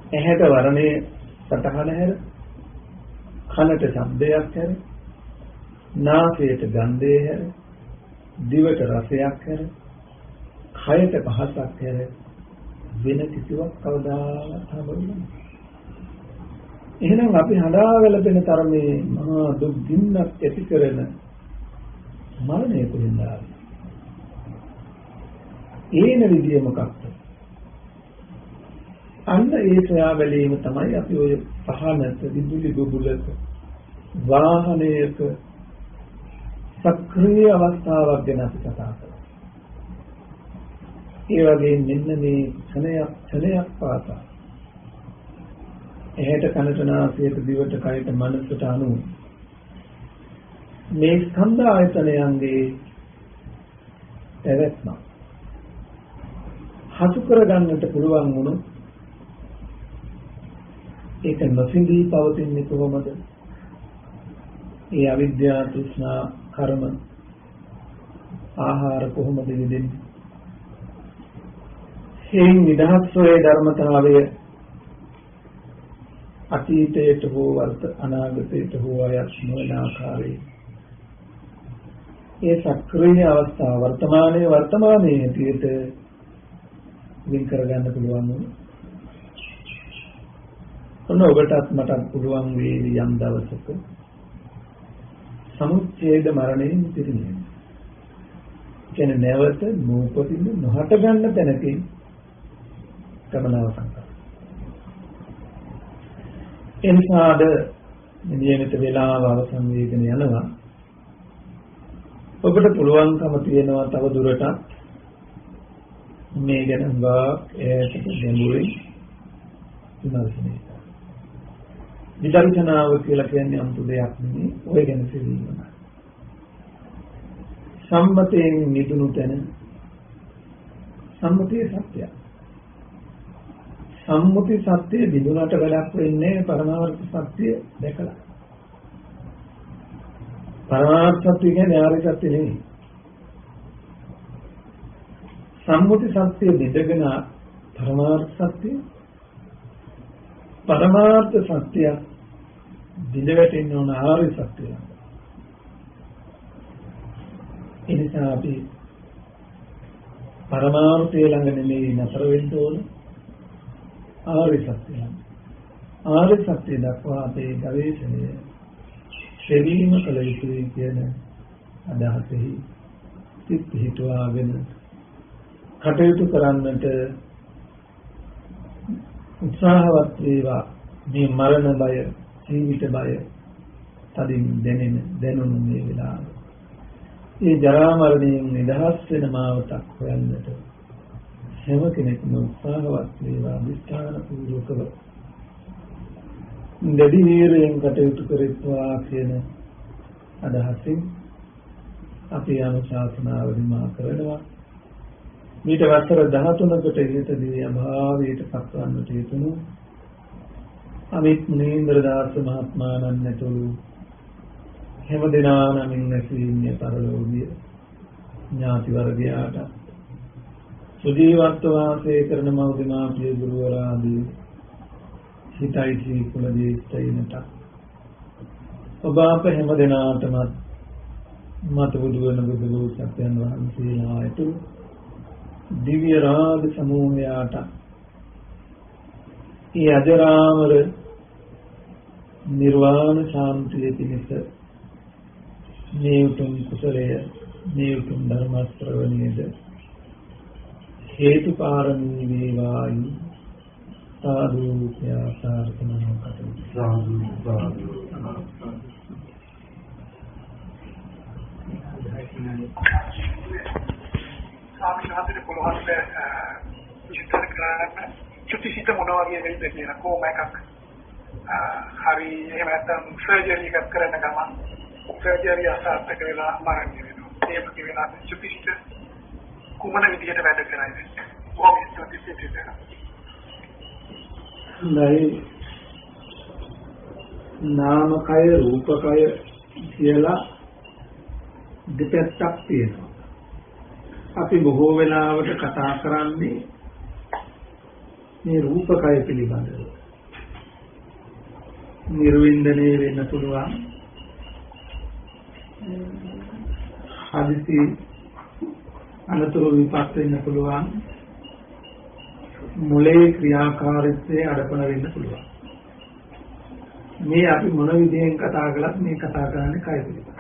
ඇහැට වර්ණයේ සතහන හැර, කනට ශබ්දයක් හැර, නාසයට ගන්ධය හැර, දිවට රසයක් හැර, කයට පහසක් හැර වෙන කිසිවක් කවදාවත් හම්බෙන්නේ නැහැ. එහෙනම් අපි හදාගලපෙන තරමේ මහා දුක් ගින්නක් ඇති කරන මරණය කොහෙන්ද ආවේ? ඒන විදිය මොකක්ද? අන්න ඒ සොයා බැලීම තමයි අපි ඔය පහනක විදුලි බුබුලක වාහනයක සක්‍රීය අවස්ථාවක් ගැන අපි කතා කරා. ඒ වගේ මෙන්න මේ ක්ෂණයක් පාසා එහෙට කනට නාසයට දිවට කයට මනසට අනුව මේ ස්කන්ධ ආයතනයන්ගේ පැවැත්ම හසු කරගන්නට පුළුවන් වුණොත් ඒක නොසිඳී පවතින්නේ කොහොමද? ඒ අවිද්‍යාව, තෘෂ්ණා, කර්ම, ආහාර කොහොමද යෙදෙන්නේ? හේන් නිදහස් වේ ධර්මතාවය අතීතයට හෝ අනාගතයට හෝ අයත් නොවන ආකාරයේ ඒ සක්‍රීය අවස්ථාව වර්තමානයේ හැටියට වින් කරගන්න පුළුවන් වුණා. ඔන්න ඔබටත් මටත් පුළුවන් වේවි යම් දවසක සමුච්ඡේද මරණයෙන් පිරිනැමෙන්න. කියන්නේ නැවත නූපදින්න නොහට ගන්න තැනකින් ගමන අවසන් කරනවා. එනිසාද නියමිත වේලාව අවසන් වේගෙන යනවා. ඔබට පුළුවන්කම තියෙනවා තව දුරටත් මේ ගැන ඈතට ගැඹුරින් විමර්ශනය කරන්න. විදර්ශනාව කියලා කියන්නේ අමුතු දෙයක් නෙවෙයි. ඔය ගැන සිතීම. සම්මතයෙන් නිදුණු තැන සම්මුතිය සත්‍යය. සම්මුති සත්‍ය දිනුනට වැඩක් වෙන්නේ පරමාර්ථ සත්‍ය දැකලා. පරමාර්ථ සත්‍ය කියන්නේ ආර්ය සත්‍ය නෙවෙයි. සම්මුති සත්‍ය දෙදගෙන පරමාර්ථ සත්‍ය පරමාර්ථ සත්‍ය දිලවැටෙන්න ඕන ආර්ය සත්‍යය. එනිසා අපි පරමාර්ථය ළඟ නෙමෙයි නතර වෙන්න ඕන ආර්ය සත්‍යය. ආර්ය සත්‍ය දක්වා අපේ ගවේෂණය ශ්‍රේණීම කළ යුතුයි කියන අදහසෙහි සිත් හිතවාගෙන කටයුතු කරන්නට උත්සාහවත් වේවා. මේ මරණ බය, ජීවිත බය තදින් දැනුණු මේ වෙලාව. මේ ජරා මරණයෙන් නිදහස් වෙන මාවතක් හොයන්නට හැම කෙනෙක්ම උත්සාහවත් වේවා. විස්තර පූර්වකව දෙවි වීරයෙන් කටයුතු කරත්වා කියන අදහසින් අපි අනුශාසනාව නිමා කරනවා. මීට වසර 13කට ඉහතදී අභාවයට පත්වන්නට යුතුණු අමිත් මුනීන්ද්‍රදාස මහත්මයාණන් ඇතුළු හැම දෙනා නමින් නැසීමේ පරලෝකීය ඥාති වර්ගයාට සුජීවත්ව වාසය කරන මෞදමාපිය ගුරුවරයාදී හිතයි කුල දේශයිනට ඔබ අප හැම දෙනාටම මත බුදු වෙන බුදු සත්‍යයන් වහන්සේලා ඇතුළු දිව්‍ය රාග සමූහයාට ඒ අජරාමර නිර්වාණ ශාන්තිය පිණිස මේ උතුම් කුසලය මේ උතුම් ධර්ම ශ්‍රවණයද හේතු පාරමී වේවායි සාදු ප්‍රාර්ථනා කරමි. සාදු සාමිනාතේ පොළොවට විස්තර කරන්න චුතිසිත මොනවා වගේ වෙයිද කියලා කොහොම එකක් හරි එහෙම නැත්නම් සර්ජරි එකක් කරන ගමන් සර්ජරි අසාර්ථක වෙලා මරණය වෙනවා. ඒක කියලා චුතිසිත කුමන විදිහට වැඩ කරන්නේ? කොහොමද චුතිසිත නයි නාමකය රූපකය කියලා දෙපැත්තක් තියෙනවා. අපි බොහෝ වෙලාවට කතා කරන්නේ මේ රූපකය පිළිබඳව. නිර්වින්දනය වෙන්න පුළුවන්. හදිසි අනතුරු විපත් වෙන්න පුළුවන්. මුලේ ක්‍රියාකාරීත්වයේ අඩපණ වෙන්න පුළුවන්. මේ අපි මොන විදිහෙන් කතා කළත් මේ කතා කරන්නේ කය පිළිබඳව.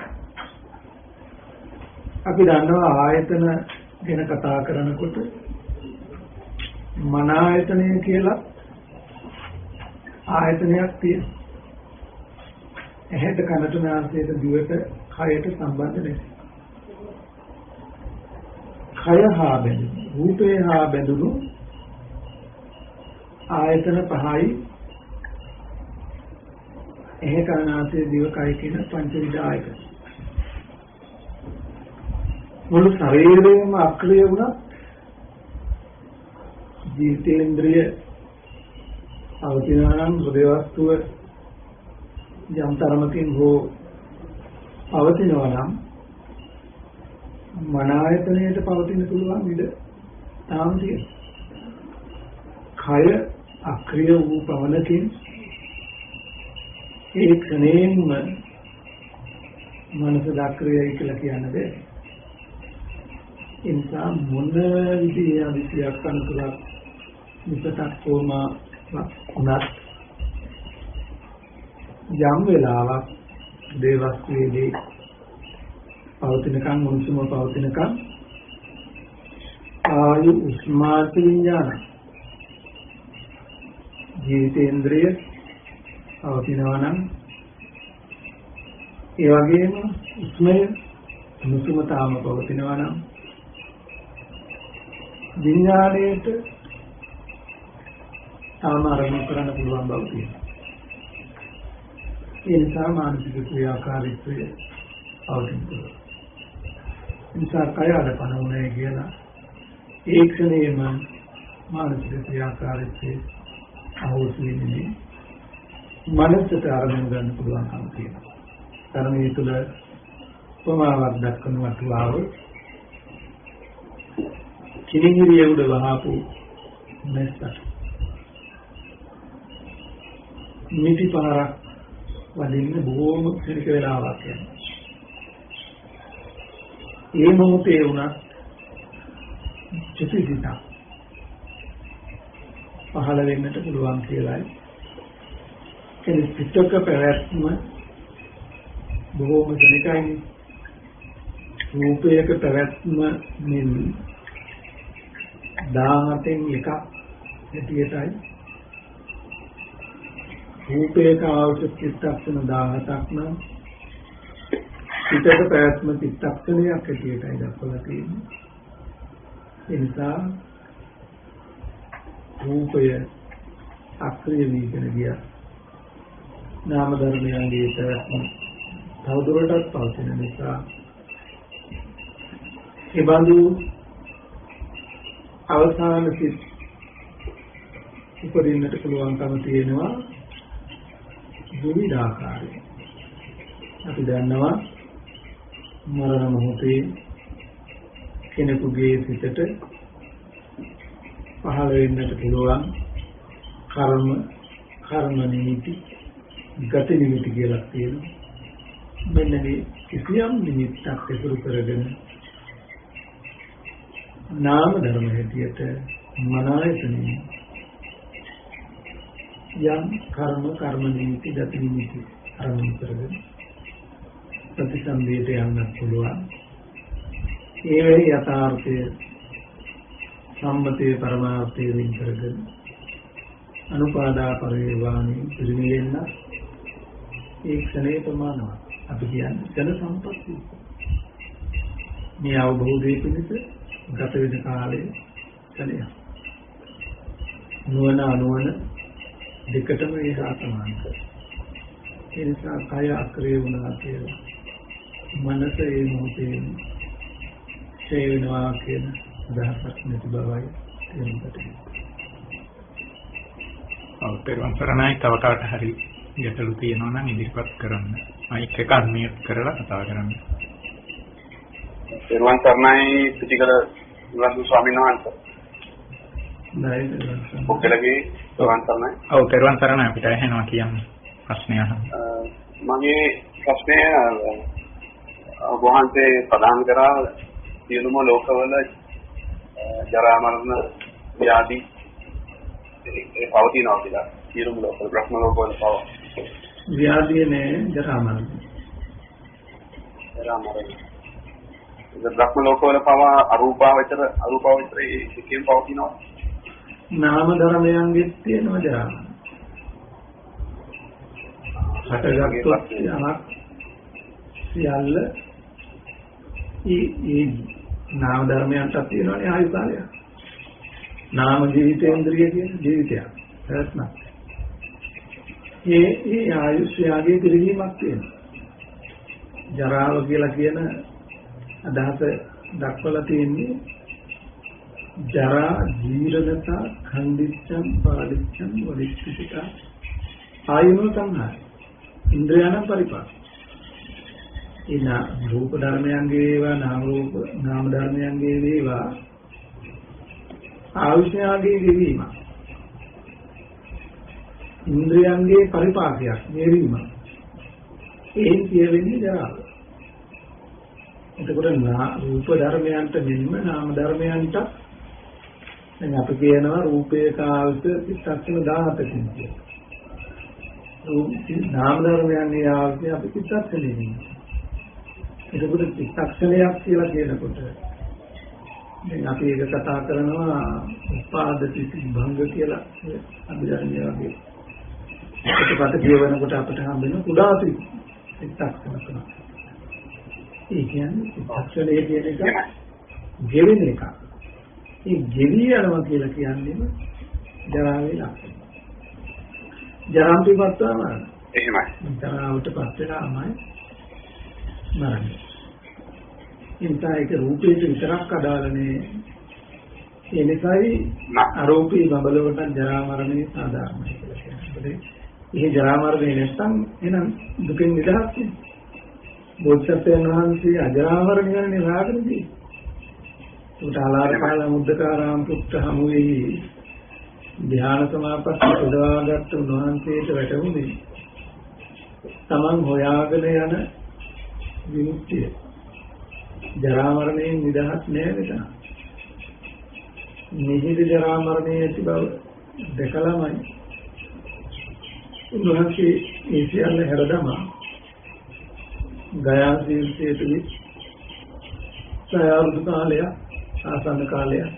අපි දන්නවා ආයතන ගැන කතා කරනකොට මන ආයතනය කියලා ආයතනයක් තියෙනවා. ඇහැට කනට නාසයට දිවට කයට සම්බන්ධ නැහැ. කය හා බැඳුණු රූපේ හා බැඳුණු ආයතන පහයි ඇහැ කන නාසය දිව කය කියන පංචවිධ ආයතන. මුළු ශරීරයම අක්‍රිය වුණත් ජීවිතේන්ද්‍රිය අවතිනානම් හෘදය වස්තුව යම් තරමකින් හෝ පවතිනවා නම් මන ආයතනයට පවතින පුළුවන් ඉඩ තාම තියෙනවා. කය අක්‍රිය වූ පවනකින් ඒ ක්ෂණයෙන්ම මනස දාක්‍රියයි කියලා කියන්න බෑ. ඉන්සා මොන විදිහේ අවිසියක් අනුතරක් විපතක් කොමා උනත් යම් වෙලාවක් දේවස්වේදී පවතිනකම් මුසුම පවතිනකම් ආයු උස්මාත විඥාන ජීවිතේන්ද්‍රිය පවතිනවා නම් ඒ වගේම උස්මය මුසුම තාම පවතිනවා නම් විඥාණයට තාම ආරම්භ කරන්න පුළුවන් බව තියෙනවා. ඒ නිසා මානසික ක්‍රියාකාරීත්වය අවදිනවා. නිසා කය අඩපණ උනේ කියලා ඒ ක්ෂණයේම මානසික ක්‍රියාකාරීත්වය අවුස් වෙන්නේ මනසට ආරම්භ ගන්න පුළුවන්කම තියෙනවා. ධර්මයේ තුල ප්‍රමාණවත් දක්වන වටුවාව කිනිගිරිය උඩ වහපු මෙස්සට මිටි පාරක් වදින්න බොහෝම ක්ෂණික වේලාවක් යනවා. ඒ මොහොතේ වුණත් චිතිසිත පහළ වෙන්නට පුළුවන් කියලායි. ඒ පිටක පැවැත්ම බොහෝම ක්ෂණිකයි. රූපයක පැවැත්ම මෙන් 17න් එකක් හැටියටයි රූපයක අවශ්‍ය චිත්තක්ෂණ 17ක් නම් පිටක පැවැත්ම චිත්තක්ෂණයක් හැටියටයි දක්වලා තියෙන්නේ. ඒ නිසා රූපය අක්‍රිය වීගෙන ගියා. නාම ධර්මයන්ගේ පැවැත්ම තවදුරටත් පවතින නිසා ඒ බඳු අවසාන සිත් උපදින්නට පුළුවන්කම තියෙනවා විවිධාකාරයෙන්. අපි දන්නවා මරණ මොහොතේ කෙනෙකුගේ සිතට පහළ වෙන්නට පුළුවන් කර්ම නිමිති, ගති නිමිති කියලා තියෙනවා. මෙන්න මේ කිසියම් නිමිත්තක් ඇසුරු කරගෙන නාම ධර්ම හැටියට මනායතනෙ යම් කර්ම නිමිති, ගති නිමිති අරමුණු කරගෙන ප්‍රතිසන්දියට යන්න පුළුවන්. ඒ යථාර්ථය සම්මතයේ පරමාර්ථයේ වින් කරගෙන අනුපාදා පරිවර්තනයේ පිළිවෙන්න ඒ ක්ෂණේ ප්‍රමාණවත්. අපි කියන්නේ ජන සම්පත්තිය. මේ අවබෝධයේ පිණිස ගත වෙන කාලයේ ක්ෂණය. නුවණ දෙකටම ඒහා සමානයි. ඒ නිසා කය අක්‍රිය වුණා කියලා මනස ඒ මොහොතේ ඡේ වෙනවා කියන අදහසක් නැති බවයි තේරුම්ගත යුතුයි. අවතරුන් සරණයි. තව කාට හරි ගැටලු තියෙනවා නම් ඉදිරිපත් කරන්න. මයික් එක අන්මියුට් කරලා කතා කරන්න. තෙරුවන් සරණයි පිටිකල නිවන්දු ස්වාමීන් වහන්සේ. ඔක්කොලගේ තෙරුවන් සරණයි. ඔව් තෙරුවන් සරණයි. අපිට ඇහෙනවා කියන්නේ ප්‍රශ්නය අහන්න. මගේ ප්‍රශ්නය වහන්සේ ප්‍රදාන කරා සියලුම ලෝකවල ජරා මරණ ව්‍යාධි ඒ පවතිනවා කියලා. සියලුම ලෝකවල බ්‍රහ්ම ලෝකවල පව ව්‍යාධිය නෑ ජරා මරණ. ජරා මරණ. ඒ බ්‍රහ්ම ලෝකවල පව අරූපාවචර ඒකෙන් පවතිනවා. නාම ධර්මයන්ගෙත් තියෙනවා ජරා මරණ. හටගත්තොත් යමක් සියල්ල ඒ නාම ධර්මයන්ට තියෙනවානේ ආයු කාලය. නාම ජීවිතේන්ද්‍රිය කියන ජීවිතයක්. ප්‍රශ්න. ඒ ආයුෂ්‍යයේ පිළිවීමක් තියෙනවා. ජරාව කියලා කියන අදහස දක්වලා තියෙන්නේ ජරා ජීරණතා ඛණ්ඩිච්ඡම් පාදිච්ඡම් වලිච්ඡිත ආයුනෝ තමයි. ඉන්ද්‍රයන්න් පරිපාක. ඉන රූප ධර්මයන්ගේ ඒවා නාම ධර්මයන්ගේ ඒවා ආවිෂයාගේ ගෙවීම. ඉන්ද්‍රයන්ගේ පරිපාකයක් මෙවීම. ඒන් කියවෙන්නේ ජරාව. එතකොට රූප ධර්මයන්ට මෙන්ම නාම ධර්මයන්ට දැන් අපි කියනවා රූපයක ආවත චිත්තක්ෂණ 17කින් කියලා. නාම ධර්මයන්ගේ ආවත අපි චිත්තක්ෂණෙකින්. එතකොට චිත්තක්ෂණයක් කියලා කියනකොට දැන් අපි ඒක කතා කරනවා උපාදති භංග කියලා අභිධර්මයේ වගේ. ඒකපත කියවනකොට අපිට හම්බෙන කුඩා චිත්තක්ෂණ තුනක්. ඒ කියන්නේ චිත්තක්ෂණය කියන එක ගෙවෙන එක. ඒ ගෙවි යනවා කියලා කියන්නේ ජරාවේ ලක්ෂණ. ජරාන්තිපත්තාම එහෙමයි. ජරාවටපත් වෙනාමයි මරණය. ඉන්ටයික රූපේට විතරක් අදාළනේ. ඒ නිසායි අරූපී බබලවට ජරා මරණය සාධාරණයි කියලා කියන්නේ. ඒ ජරා මරණය නැත්නම් එහෙනම් දුකෙන් නිදහස් වෙන්නේ. බෝධිසත්වයන් වහන්සේ අජරා මරණය ගැන නිරාකරණදී. උදාලාරකාල මුද්දකාරාම පුත්ත හමුවේ ධ්‍යාන සමාපatti උදවාගත් උන්වහන්සේට වැටුනේ තමන් හොයාගෙන යන විමුක්තිය. ජරා මරණයෙන් නිදහස් නෑ මෙතන. නිහිර ජරා මරණයේ ඇති බව දැකලාමයි උන්වහන්සේ ඒ සියල්ල හැරදම ගයා තීර්ථයේදී සෑරුදු කාලය ආසන්න කාලය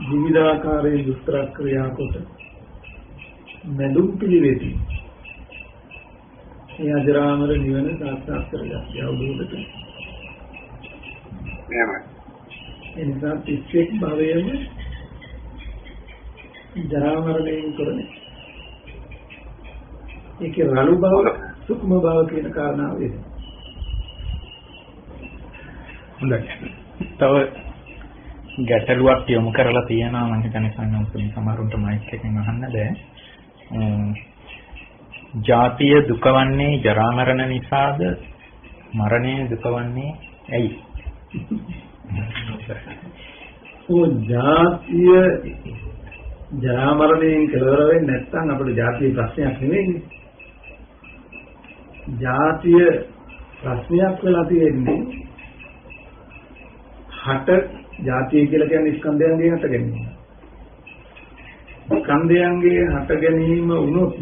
විවිධාකාරයේ දුෂ්කර ක්‍රියා කොට මෙදුම් පිළිවෙති ඒ අජරාමර නිවන සාක්ෂාත් කරගත්තා අවබෝධ කරගත්තා. එහෙමයි. එනිසා 31 භවයේම ජරා මරණයෙන් කරන්නේ. ඒකේ රළු බව සුක්ම බව කියන කාරණාව වෙනවා. හොඳයි. තව ගැටලුවක් යොමු කරලා තියෙනවා මම හිතන්නේ සංඥාන්තුනි සමහරුන්ට මයික් එකෙන් අහන්න බෑ. ජාතිය දුක වන්නේ ජරා මරණ නිසාද? මරණය දුක වන්නේ ඇයි? ජාතිය ජරා මරණයෙන් කෙලවර වෙන්නේ නැත්නම් අපේ ජාතිය ප්‍රශ්නයක් නෙවෙයි. ජාතිය ප්‍රශ්නයක් වෙලා තියෙන්නේ හට ජාතිය කියලා කියන්නේ ස්කන්ධයන්ගේ හට ගැනීම. ස්කන්ධයන්ගේ හට ගැනීම වුණොත්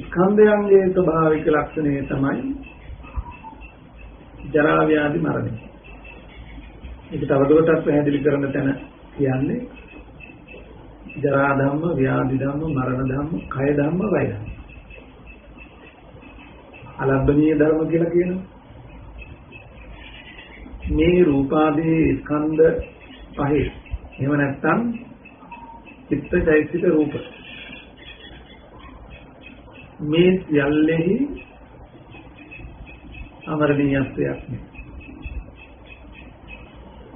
ස්කන්ධයන්ගේ ස්වභාවික ලක්ෂණය තමයි ජරා ව්‍යාධි මරණය. ඒක තවදුරටත් පැහැදිලි කරන තැන කියන්නේ ජරා ධම්ම, ව්‍යාධි ධම්ම, මරණ ධම්ම, කය ධම්ම, වය ධම්ම. අලබ්බනීය ධර්ම කියලා කියනවා. මේ රූපාදී ස්කන්ධ පහේ එහෙම නැත්නම් චිත්ත චෛතසික රූප මේ සියල්ලෙහි අමරණීයත්වයක් නේ.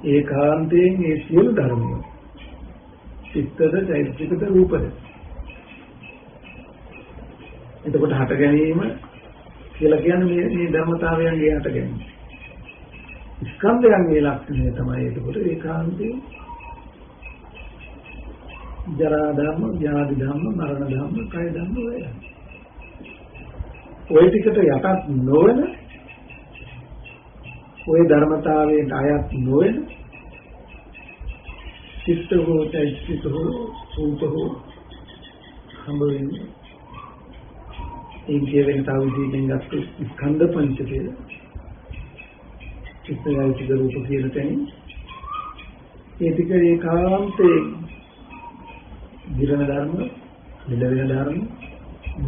ඒකාන්තයෙන් මේ සියලු ධර්මයෝ චිත්තද චෛතසිකද රූපද. එතකොට හට ගැනීම කියලා කියන්නේ මේ ධර්මතාවයන්ගේ හට ගැනීම. ස්කන්ධයන්ගේ ලක්ෂණය තමයි එතකොට ඒකාන්තයෙන් ජරා ධම්ම, ව්‍යාධි ධම්ම, මරණ ධම්ම, කය ධම්ම වය. ඔය ටිකට යටත් නොවන ඔය ධර්මතාවයෙන් අයත් නොවන චිත්ත හෝ චෛතසික හෝ රූප හෝ හම්බ වෙන්නේ ඒ කියන තවදීකින් ගත්ත ස්කන්ධ පංචකය චිත්ත චෛතසික රූප කියන තැනින් ඒ ටික ඒකාන්තේ විරණ ධර්ම, නිලවෙන ධර්ම,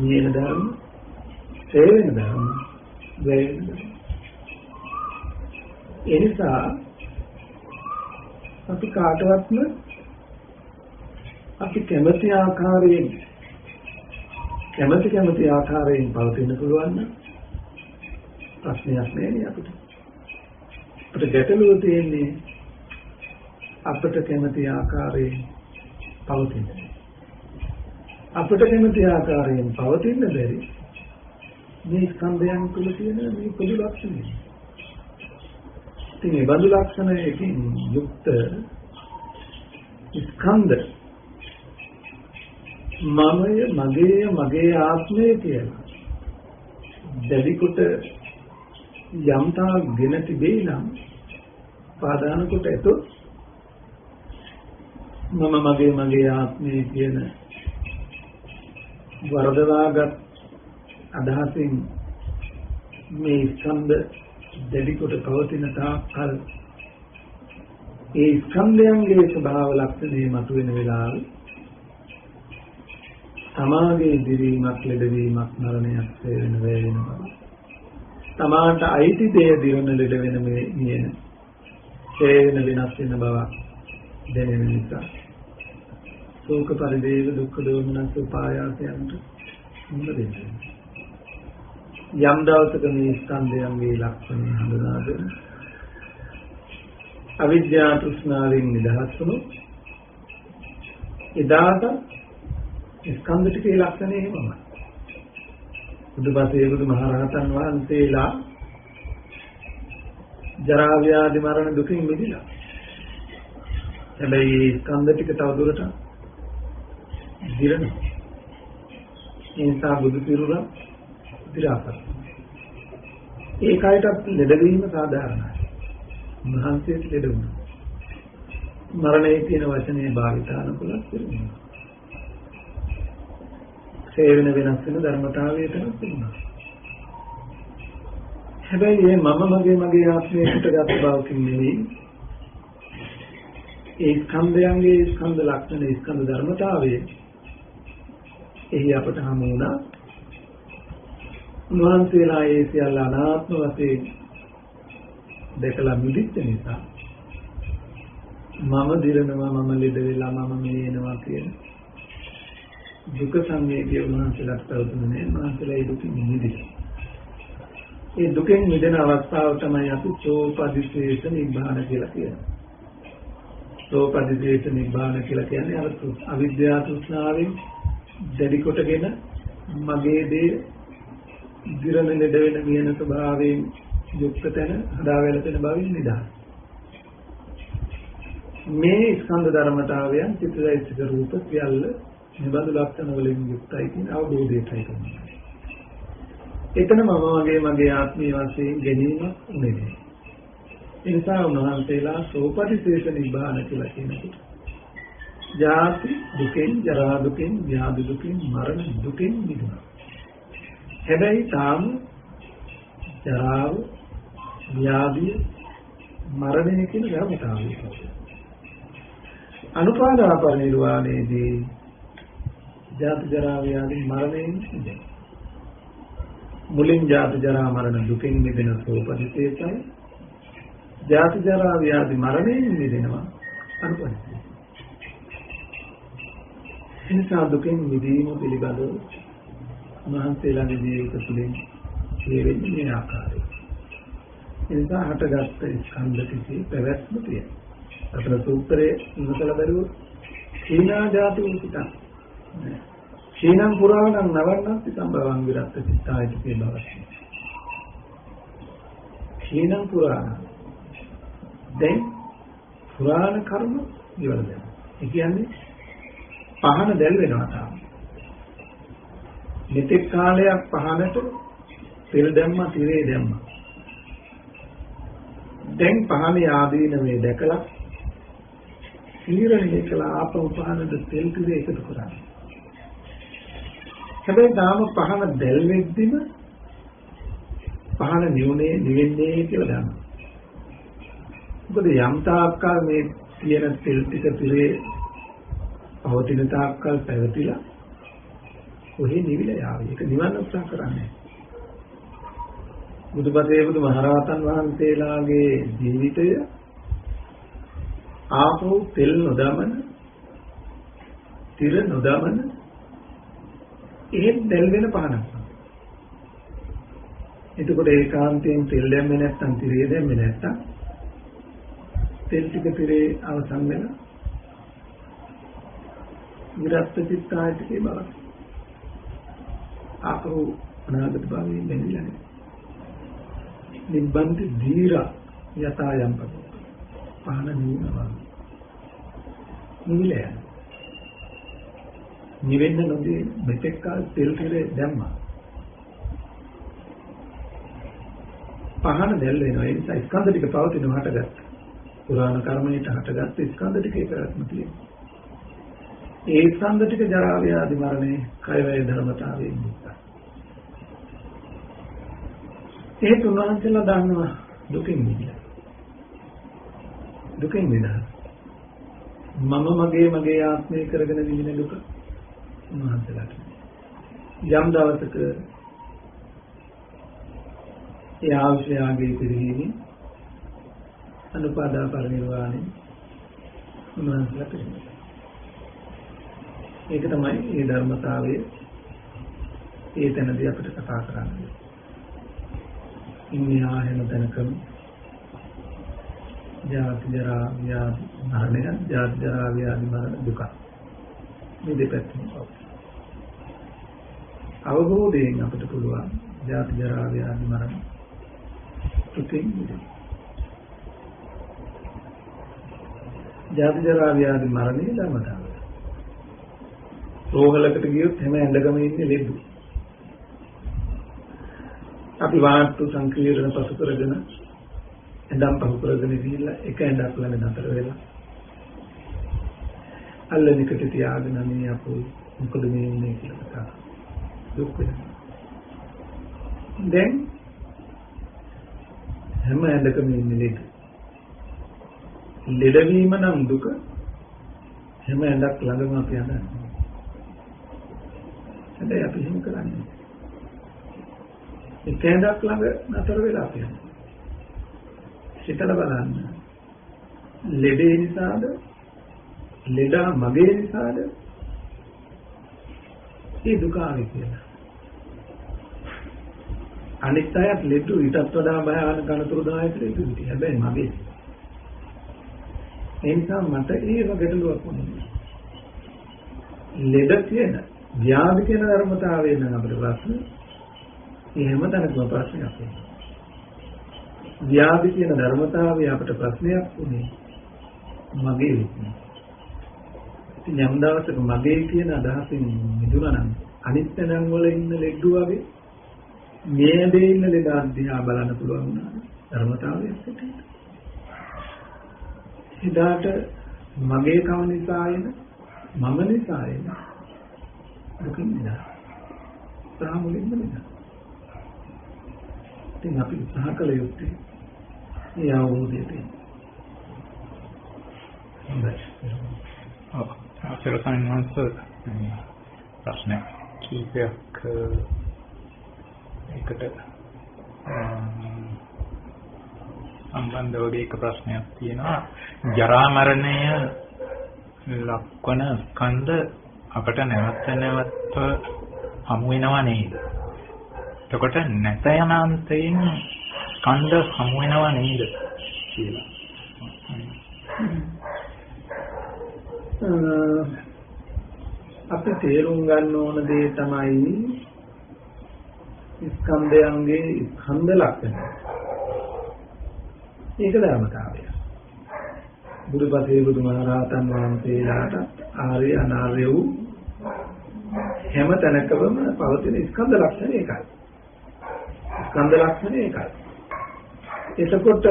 නියන ධර්ම, සේවන ධර්ම, වේන ධර්ම. එනිසා අපි කාටවත්ම අපි කැමති ආකාරයෙන් පවතින්න පුළුවන් නම් ප්‍රශ්නයක් නෑනේ අපිට. අපිට ගැටලුව තියෙන්නේ අපිට කැමති ආකාරයෙන් පවතින්න. අපිට කැමති ආකාරයෙන් පවතින්න බැරි මේ ස්කන්ධයන් තුළ තියෙන මේ පොදු ලක්ෂණය. ඉතින් මේ බඳු ලක්ෂණයකින් යුක්ත ස්කන්ධ මගේ ආත්මය කියලා දැඩි කොට යම්තා ගෙන තිබේ නම් පාදාන කොට ඇතොත් මගේ ආත්මය කියන වරදවාගත් අදහසින් මේ ස්කන්ධ දැඩි කොට පවතින තාක්කල් ඒ ස්කන්ධයන්ගේ ස්වභාව ලක්ෂණය මතුවෙන වෙලාවේ තමාගේ දිරීමක්, ලෙඩවීමක්, මරණයක් වෙන වෙනවා. තමාට අයිති දේ දිරන ලෙඩ වෙන මේ හේන වෙනස් වෙන බව දැනෙන නිසා ශෝක පරිදේව දුක්ඛ දෝමනස් උපායාසයන්ට මුල දෙන්නේ. යම් දවසක මේ ස්කන්ධයන්ගේ ලක්ෂණ හඳුනාගෙන අවිද්‍යා තෘෂ්ණාවෙන් නිදහස් වුණොත් එදාට ස්කන්ධ ටිකේ ලක්ෂණ එහෙමයි. බුදුපසේ බුදුමහරහතන් වහන්සේලා ජරා ව්‍යාධි මරණ දුකින් මිදිලා. හැබැයි ස්කන්ධ ටික තවදුරට දිරනවා. ඒ නිසා බුදු පිරුණා විරාපත්. ඒකයිටත් ලෙඩවීම සාධාරණයි. මහන්සියට ලෙඩ වුණා. මරණය කියන වචනේ භාවිතානුකූලව පිළිගන්නවා. සේවන වෙනස් වෙන ධර්මතාවය තමයි තිබුණා. හැබැයි මේ මම මගේ ආත්මයකට ගත බවකින් නෙවෙයි. ඒ ස්කන්ධයන්ගේ ස්කන්ධ ලක්ෂණ ස්කන්ධ ධර්මතාවයේ එහි අපට හමු වුණා. උන්වහන්සේලා ඒ සියල්ල අනාත්ම වශයෙන් දැකලා මිදිච්ච නිසා මම දිරනවා මම ලෙඩ වෙලා මම මේ එනවා කියන දුක සංවේගය උන්වහන්සේලාට ප්‍රවතුනේ උන්වහන්සේලා ඒ දුකින් මිදිලා. ඒ දුකෙන් මිදෙන අවස්ථාව තමයි අපි සෝපදිශේෂ නිබ්බාන කියලා කියන්නේ. සෝපදිශේෂ නිබ්බාන කියලා කියන්නේ අර අවිද්‍යාව තෘෂ්ණාවෙන් දැඩි කොටගෙන මගේ දේ දිරන ලෙඩ වෙන මියන ස්වභාවයෙන් යුක්ත තැන හදා වැළපෙන බවින් නිදහස්. මේ ස්කන්ධ ධර්මතාවයන් චිත්තයිසික රූප සියල්ල නිබඳු ලක්ෂණ වලින් යුක්තයි කියන අවබෝධයටයි කියන්නේ. එතන මගේ ආත්මීය වශයෙන් ගැනීමක් නෙවෙයි. ඒ නිසා උන්වහන්සේලා සෝපටිශේෂ නිබ්බාන කියලා කියනකොට ජාති දුකෙන්, ජරා දුකෙන්, ව්‍යාධි දුකෙන්, මරණ දුකෙන් මිදුණා. හැබැයි තාම ජරාව, ව්‍යාධිය, මරණය කියන ධර්මතාවය. අනුපාදා පරිනිර්වාණයේදී ජාති ජරා ව්‍යාධි මරණයෙන් මිදෙනවා. මුලින් ජාති ජරා මරණ දුකෙන් මිදෙන සෝපදිශේෂයි. ජාති ජරා ව්‍යාධි මරණයෙන් මිදෙනවා අනුපදිශේෂයි. එනිසා දුකෙන් මිදීම පිළිබඳව මහන්සියලාගේ ජීවිත තුළින් හේවෙන්නේ මේ ආකාරය. එනිසා හටගත් ස්කන්ධ කිසි පැවැත්ම තියෙනවා. අතන සූත්‍රයේ ඉන්නකල බැලුවොත් සීනා ජාති උසිතං. සීනම් පුරාණං නවන්නත් සම්භවං විරත් චිත්තායිති කියන බව. සීනම් පුරාණ. දැන් පුරාණ කර්ම ඉවර වෙනවා. ඒ කියන්නේ පහන දැල් වෙනවා තාම. මෙතෙක් කාලයක් පහනට තෙල් දැම්මා, තිරේ දැම්මා. දැන් පහනේ ආදීනවේ දැකලා තීරණය කළා ආපහු පහනට තෙල් තිරේ එකතු කරා. හැබැයි තාම පහන දැල් වෙද්දිම පහන නිවෙන්නේ කියලා දන්නවා. මොකද යම් තාක්කල් මේ තියෙන තෙල් ටික තිරේ පවතින තාක්කල් පැවතිලා ඔහි නිවිලා යාවි. ඒක නිවන්න උත්සාහ කරන්නේ. බුදුපතේ බුදුමහරහතන් වහන්සේලාගේ ජීවිතය ආපෝ තෙල් නොදමන, තිර නොදමන එහෙත් දැල් වෙන පහනක්. එතකොට ඒකාන්තයෙන් තෙල් දැම්මේ නැත්නම් තිරේ දැම්මේ නැත්නම් තෙල් ටික තිරේ අවසන් වෙලා විරත් චිත්තායිතේ බව. ආපහු අනාගත භවයෙන් බැඳිලා නැහැ. නිබ්බන්ති ධීරා යතායම් පද. පහන නිවනවා. නිවිලය. නිවෙන්න නොදී මෙතෙක් කාල තෙල් කෙරේ දැම්මා. පහන දැල් වෙනවා. ඒ නිසා ස්කන්ධ ටික පවතින හටගත්ත. පුරාණ කර්මයට හටගත්ත ස්කන්ධ ටික ඒකටම තියෙනවා. ඒ ස්කන්ධ ටික ජරා ව්‍යාධි මරණේ කය වේ ධර්මතාවයෙන් යුක්තයි. ඒ තුනන්සලා දන්නවා දුකින් මිදලා. දුකින් මිදලා. මගේ ආත්මය කරගෙන විඳින දුක උන්වහන්සේලාට. යම් දවසක ඒ ආශ්‍රයාගේ පිළිහිමින් අනුපාදා පරිනිර්වාණය උන්වහන්සේලාට වෙනවා. ඒක තමයි මේ ධර්මතාවයේ ඒ තැනදී අපිට කතා කරන්නේ. ඉන්නේ ආහෙන තැනකම ජාති ජරා ව්‍යාධි මරණය, ජාති ජරා ව්‍යාධි මරණ දුක. මේ දෙපැත්තම අවබෝධයෙන් අපිට පුළුවන් ජාති ජරා ව්‍යාධි මරණ දුකෙන් මිදෙන්න. ජාති ජරා ව්‍යාධි මරණේ ධර්මතාවය. රෝහලකට ගියොත් හැම ඇඳගම ඉන්නේ ලෙඩ. අපි වාට්ටු සංකීර්ණ පසු කරගෙන ඇඳම් පහු කරගෙන ගිහිල්ලා එක ඇඳක් ළඟ නතර වෙලා අල්ලනිකට තියාගෙන මේ අපෝ මොකද මේ ඉන්නේ කියලා කතා දුක් වෙනවා. දැන් හැම ඇඳකම ඉන්නේ ලෙඩ. ලෙඩවීම නම් දුක හැම ඇඳක් ළඟම අපි යනවා. හැබැයි අපි එහෙම කරන්නේ. ඒ ඇඳක් ළඟ නතර වෙලා අපි යනවා. හිතලා බලන්න. ලෙඩේ නිසාද? ලෙඩා මගේ නිසාද? ඒ දුක ආවේ කියලා. අනිත් අයත් ලෙඩු ඊටත් වඩා භයානක අනතුරුදායක ලෙඩු හිටියේ. හැබැයි මගේ. ඒ නිසා මට ඒක ගැටලුවක් වුණේ. ලෙඩ කියන ව්‍යාධි කියන ධර්මතාවය නම් අපිට ප්‍රශ්න. ඒ හැමතැනකම ප්‍රශ්නයක් වෙනවා. ව්‍යාධි කියන ධර්මතාවය අපිට ප්‍රශ්නයක් වුණේ මගේ විසින්. ඉතින් යම් දවසක මගේ කියන අදහසින් මිදුණා නම් අනිත් තැන් වල ඉන්න ලෙඩු වගේ මේ දේ ඉන්න ලෙඩා දිහා බලන්න පුළුවන් වුණා ධර්මතාවයක් ඇටියට. එදාට මගේ කම නිසා එන මම නිසා එන දුකින් නිදා. සාමුලින්ම නිදා. ඉතින් අපි උත්සාහ කළ යුත්තේ මේ අවබෝධයට. අසරසන්වන්ස ප්‍රශ්න කීපයක් එකට සම්බන්ධව එක ප්‍රශ්නයක් තියෙනවා. ජරා මරණය ලක්වන ස්කන්ධ අපට නැවත නැවත හමු වෙනවා නේද? එතකොට නැත යන අන්තයෙන් ස්කන්ධ හමු වෙනවා නේද කියලා. අපි තේරුම් ගන්න ඕන දේ තමයි ස්කන්ධයන්ගේ ස්කන්ධ ලක්ෂණ. ඒක ධර්මතාවය. බුදුපසේ බුදුමහරහතන් වහන්සේලාට ආර්ය අනාර්ය වූ හැම තැනකම පවතින ස්කන්ධ ලක්ෂණ ඒකයි. ස්කන්ධ ලක්ෂණ ඒකයි. එතකොට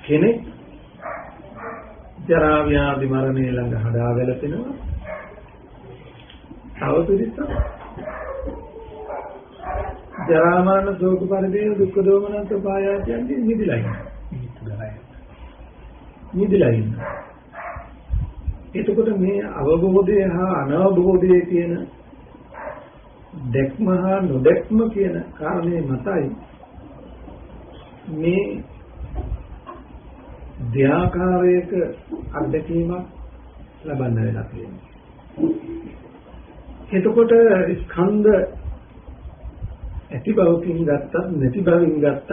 කෙනෙක් ජරා ව්‍යාධි මරණය ළඟ හදා වැළපෙනවා. අවතුරිත ජරා මරණ ශෝක පරිදේව දුක්ඛ දෝමනස්ස පායාසයන්ගෙන් මිදලා ඉන්නවා. එතකොට මේ අවබෝධය හා අනවබෝධය කියන දැක්ම හා නොදැක්ම කියන කාරණේ මතයි මේ දෙආකාරයක අත්දැකීමක් ලබන්න වෙලා තියෙනවා. එතකොට ස්කන්ධ ඇති බවකින් ගත්තත් නැති බවින් ගත්තත්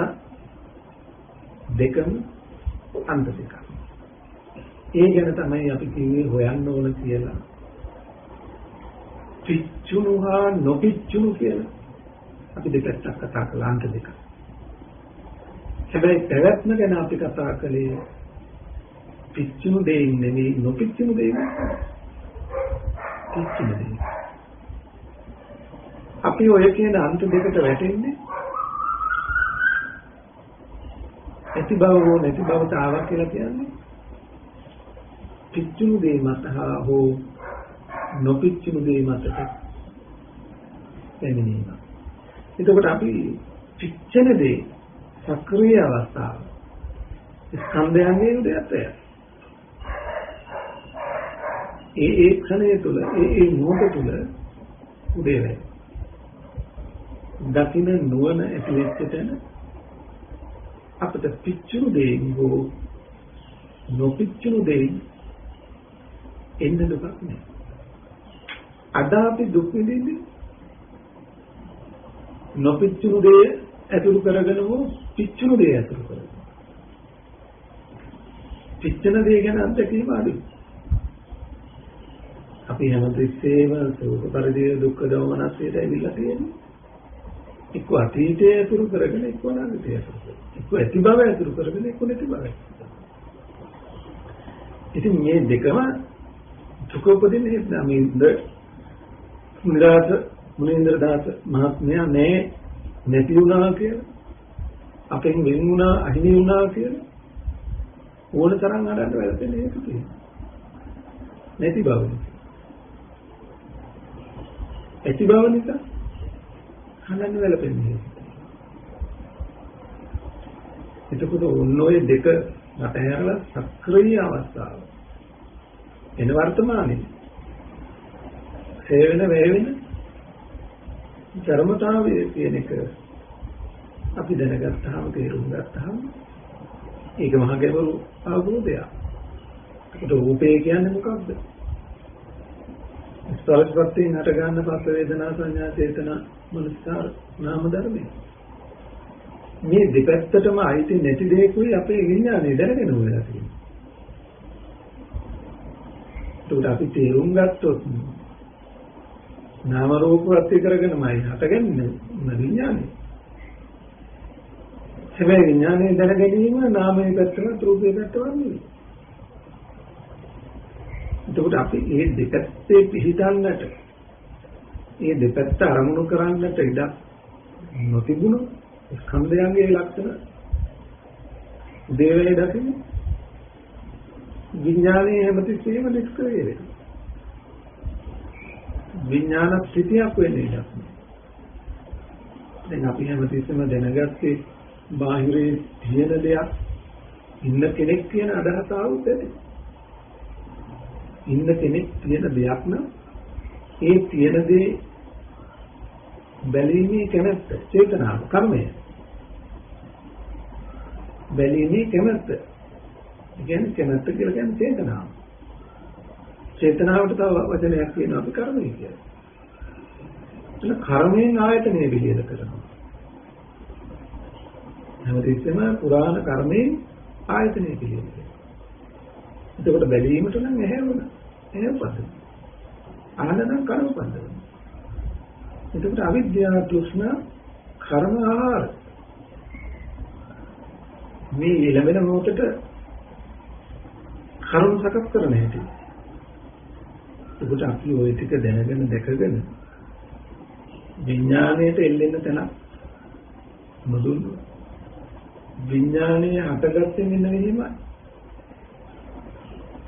දෙකම අන්ත දෙකක්. ඒ ගැන තමයි අපි කිව්වේ හොයන්න ඕන කියලා. පිච්චුණු හා නොපිච්චුණු කියලා අපි දෙපැත්තක් කතා කළා අන්ත දෙකක්. හැබැයි පැවැත්ම ගැන අපි කතා කළේ පිච්චුණු දෙයින් නෙවෙයි නොපිච්චුණු දෙයින්. පිච්චුණු දෙයින්. අපි ඔය කියන අන්ත දෙකට වැටෙන්නේ ඇති බව හෝ නැති බවට ආවා කියලා කියන්නේ පිච්චුණු දෙය මත හෝ නොපිච්චුණු දෙය මතට එන්නේ. එතකොට අපි පිච්චෙන දේ සක්‍රීය අවස්ථාව ස්කන්ධයන්ගේ උදයත්ය. ඒ ක්ෂණය තුළ ඒ මොහොත තුළ උදේ වේ. දකින්න නුවණ ඇති වෙච්ච තැන අපිට පිච්චුණු දෙයින් හෝ නොපිච්චුණු දෙයින් එන්න දුකක් නෑ. අද අපි දුක් විඳින්නේ නොපිච්චුණු දේ ඇතුළු කරගෙන හෝ පිච්චුණු දේ ඇතුළු කරගෙන. පිච්චෙන දේ ගැන අත්දැකීම අඩුයි. අපි හැමතිස්සෙම සෝක පරිදේ දුක්ඛ දෝමනස්සයට ඇවිල්ලා තියෙන්නේ. එක්ක අතීතය ඇතුළු කරගෙන එක්ක අනාගතය ඇතුළු කරගෙන. එක්ක ඇති බව ඇතුළු කරගෙන එක්ක නැති බව. ඉතින් මේ දෙකම දුක උපදින්නේ නැහැ. මේ මුනේන්ද්‍ර දාස මහත්මයා නැති වුණා කියලා අපෙන් වෙන් වුණා අහිමි වුණා කියලා ඕන තරම් අඩන්න වැළපෙන හේතු තියෙනවා. නැති බව. ඇති බව නිසා හඳන්න වැළපෙන්නේ. එතකොට ඔන්න ඔය දෙක අතහැරලා සක්‍රීය අවස්ථාව එන වර්තමානයේ හේවෙන වේවෙන ධර්මතාවයේ කියන එක අපි දැනගත්තාම තේරුම් ගත්තාම ඒක මහ ගැඹුරු අවබෝධයක්. ඒකට රූපය කියන්නේ මොකක්ද? ස්පර්ශපත්තියෙන් හට ගන්න පස්ස වේදනා සංඥා චේතනා මනස්කාර නාම ධර්මයි. මේ දෙපැත්තටම අයිති නැති දෙයකුයි අපේ විඥානය දැනගෙන වෙලා තියෙන්නේ. ඒකට අපි තේරුම් ගත්තොත් නාම රූප ප්‍රත්‍ය කරගෙනමයි හටගන්නේ විඥානය. හැබැයි විඥානය දැන ගැනීම නාමයේ පැත්තට රූපයේ පැත්තට නෙවෙයි. එතකොට අපි මේ දෙපැත්තේ පිහිටන්නට මේ දෙපැත්ත අරමුණු කරන්නට ඉඩ නොතිබුණු ස්කන්ධයන්ගේ ලක්ෂණ දේවලේ දකින්න විඥානයේ හැමතිස්සෙම නිෂ්ක්‍රිය වෙනවා. විඥාන ස්ථිතියක් වෙන්නේ නැහැ. දැන් අපි හැමතිස්සෙම දැනගත්තේ බාහිරේ තියෙන දෙයක් ඉන්න කෙනෙක් කියන අදහස ආවොත් ඇති. ඉන්න කෙනෙක් තියෙන දෙයක් නම් ඒ තියෙන දේ බැලීමේ කැමැත්ත චේතනාව කර්මය. බැලීමේ කැමැත්ත. කියන්නේ කැමැත්ත කියලා කියන්නේ චේතනාව. චේතනාවට තව වචනයක් කියනවා අපි කර්මය කියලා. එතන කර්මයෙන් ආයතනය පිළියෙල කරනවා. හැමතිස්සෙම පුරාණ කර්මයෙන් ආයතනය පිළියෙල කරනවා. එතකොට බැලීමට නම් ඇහැවුණා. ඇහැවපද. ආනනම් කර්මපද. එතකොට අවිද්‍යාව තෘෂ්ණා කර්ම ආහාර මේ ලැබෙන මොහොතට කර්ම සකස් කරන හැටි. ඒකට අපි ওই ටික දැනගෙන දැකගෙන විඥාණයට එල්ලෙන්න තැන මොදුන්නු විඥාණය හටගත්තේ මෙන්න මෙහිමයි.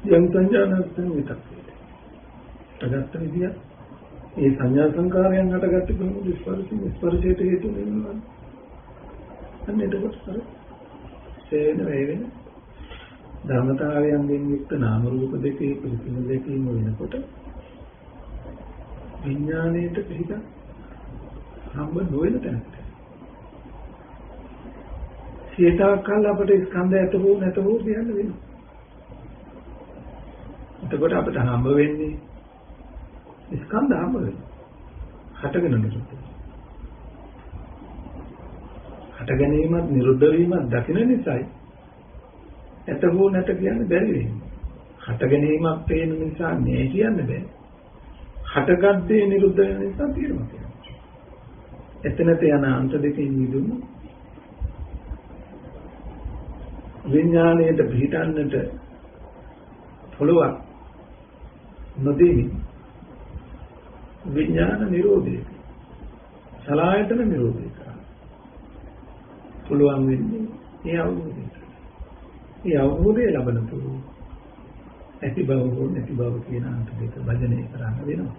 යම් සංජානනයෙන් විතක්. හටගත්ත විදිය ඒ සංඥා සංකාරයන් හටගත්තේ කොහොමද? ස්පර්ශයට හේතු වෙනවා. අන්න එතකොට සේන වේවෙන ධර්මතාවයන්ගෙන් යුක්ත නාම රූප දෙකේ පිළිසින දෙකේම වෙනකොට විඥාණයට පිට හම්බ නොවන තැනට සිතාකල් අපට ස්කන්ධ ඇත හෝ නැත හෝ කියන්න වෙනවා. එතකොට අපට හම්බ වෙන්නේ ස්කන්ධ හම්බ වෙනවා. හටගෙන නිරුද්ධ. හට ගැනීමත් නිරුද්ධ වීමත් දකින නිසායි ඇත හෝ නැත කියන්න බැරි වෙන්නේ. හට ගැනීමක් පේන නිසා නෑ කියන්න බෑ. හටගත් දේ නිරුද්ධ වෙන නිසා තියෙනවා කියනවා. එතනට යන අන්ත දෙකෙන් මිදුණු විඥාණයට පිටන්නට පුළුවන් නොදී විඥාන නිරෝධය සලආයතන නිරෝධය කරා පුළුවන් වෙන්නේ ඒ අවබෝධයට. ඒ අවබෝධය ලැබෙන තුරු ඇති බව හෝ නැති බව කියන අන්ත දෙක භජනය කරන්න වෙනවා.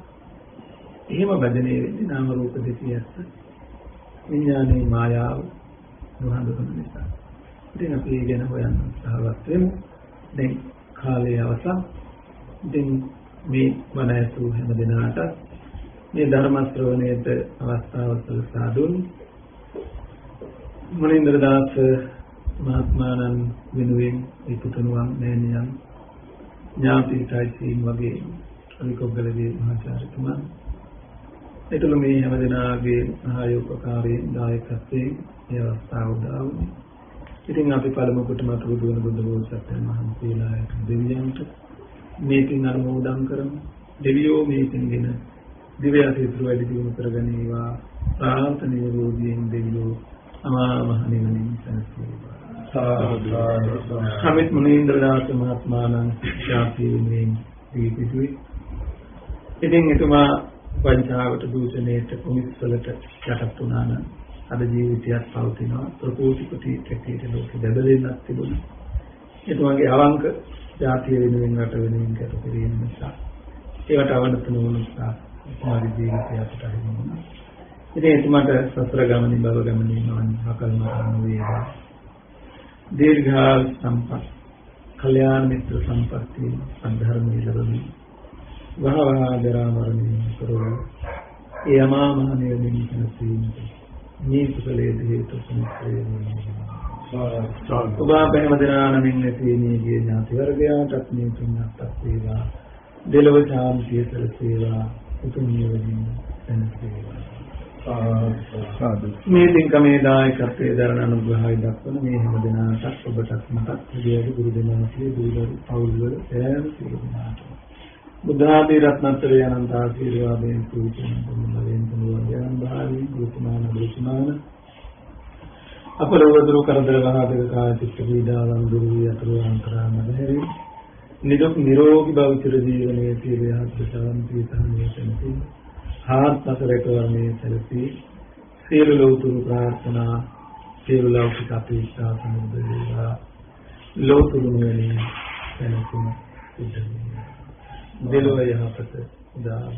එහෙම භජනය වෙන්නේ නාම රූප දෙකේ ඇත්ත විඥානයේ මායාව නොහඳුනන නිසා. ඉතින් අපි ඒ ගැන හොයන්න උත්සාහවත් වෙමු. දැන් කාලය අවසන්. ඉතින් මේ වන ඇසූ හැම දිනකට මේ ධර්ම ශ්‍රවණයට අවස්ථාව සලසා දුන් මනින්දර දාස මහත්මාණන් වෙනුවෙන් ඒ පුතුණුවන් මෑණියන් ඥාතියින් වගේ අනිකොග්ගලගේ මහාචාර්යතුමා ඒතුළු මේ හැම දිනාගේ සහයෝගකාරී දායකත්වයෙන් මේ අවස්ථාව උදා වුණේ. ඉතින් අපි පළමු කොටම පුදුන බුද්ධ බෝසත්යන් වහන්සේලා දෙවියන්ට මේකින් අනුමෝදන් කරමු. දෙවියෝ මේකින්ගෙන දිව්‍ය ආශිර්වාද වැඩි දියුණු කරගනීවා. ප්‍රාර්ථනීය රෝගීන් දෙවියෝ අමා මහ නිවනින් සැනසේවා. සමිත් මුනීන්ද්‍රදාස මහත්මයාණන් ශාපීමෙන් දීපිතුයි. ඉතින් එතුමා පංචාවට දූෂණයට කොමිස්වලට යටත් වුණා නම් අද ජීවිතයක් පවතිනවා. ප්‍රකෝෂිපති කැටියට ලෝකෙ බබලෙන්නක් තිබුණා. එතුමාගේ අවංක ජාතිය වෙනුවෙන් රට වෙනුවෙන් කැප කිරීම නිසා ඒවට අවනත නොවන නිසා එතුමාගේ ජීවිතය අපට හිමිවුණා. ඉතින් එතුමාට සසර ගමනින් භව ගමනින් අකල් මරණ වේවා. दीर्घाल संपत्ति कल्याण मित्र संपत्ति अधर्मी लबनी वह जरा मरणी करो यमा माने निंसी नीत कले दे तो संस्कृत उबा पहमदिनान मिन्नति नीगे जाति वर्गया तत्नी तुमना तत्सेवा दिलव शांति सरसेवा उतुन्योजी संसेवा මේ දින්කමේ දායකත්වයේ දරන අනුග්‍රහය දක්වන මේ හැමදෙනා තත් ඔබටත් මටත් විදියට ගුරු දෙමාපිය දූදරු පවුල්වල සෑම සියලුමාට බුද්ධ ආදී රත්නත්‍රය අනන්ත ආශිර්වාදයෙන් පුරුෂයන් තුන්වලින් තුන්වලින් භාවී ගුරුතුමාන ගුරුතුමාන අපලවදුරු කරදර වහදක කාය චිත්ත පීඩාවන් දුරු වී අතුරු අන්තරාම දෙවි නිරෝග නිරෝගී භව චිර ජීවනයේ සියලුහත් ප්‍රසාන්ති සම්මේතනති हाथ पसरे करने चलती सिर लोतुरु प्रार्थना सिर लौकिक अपेक्षा समुद्रेगा लोतुरु मेरी चलती दिलो यहाँ पर उदार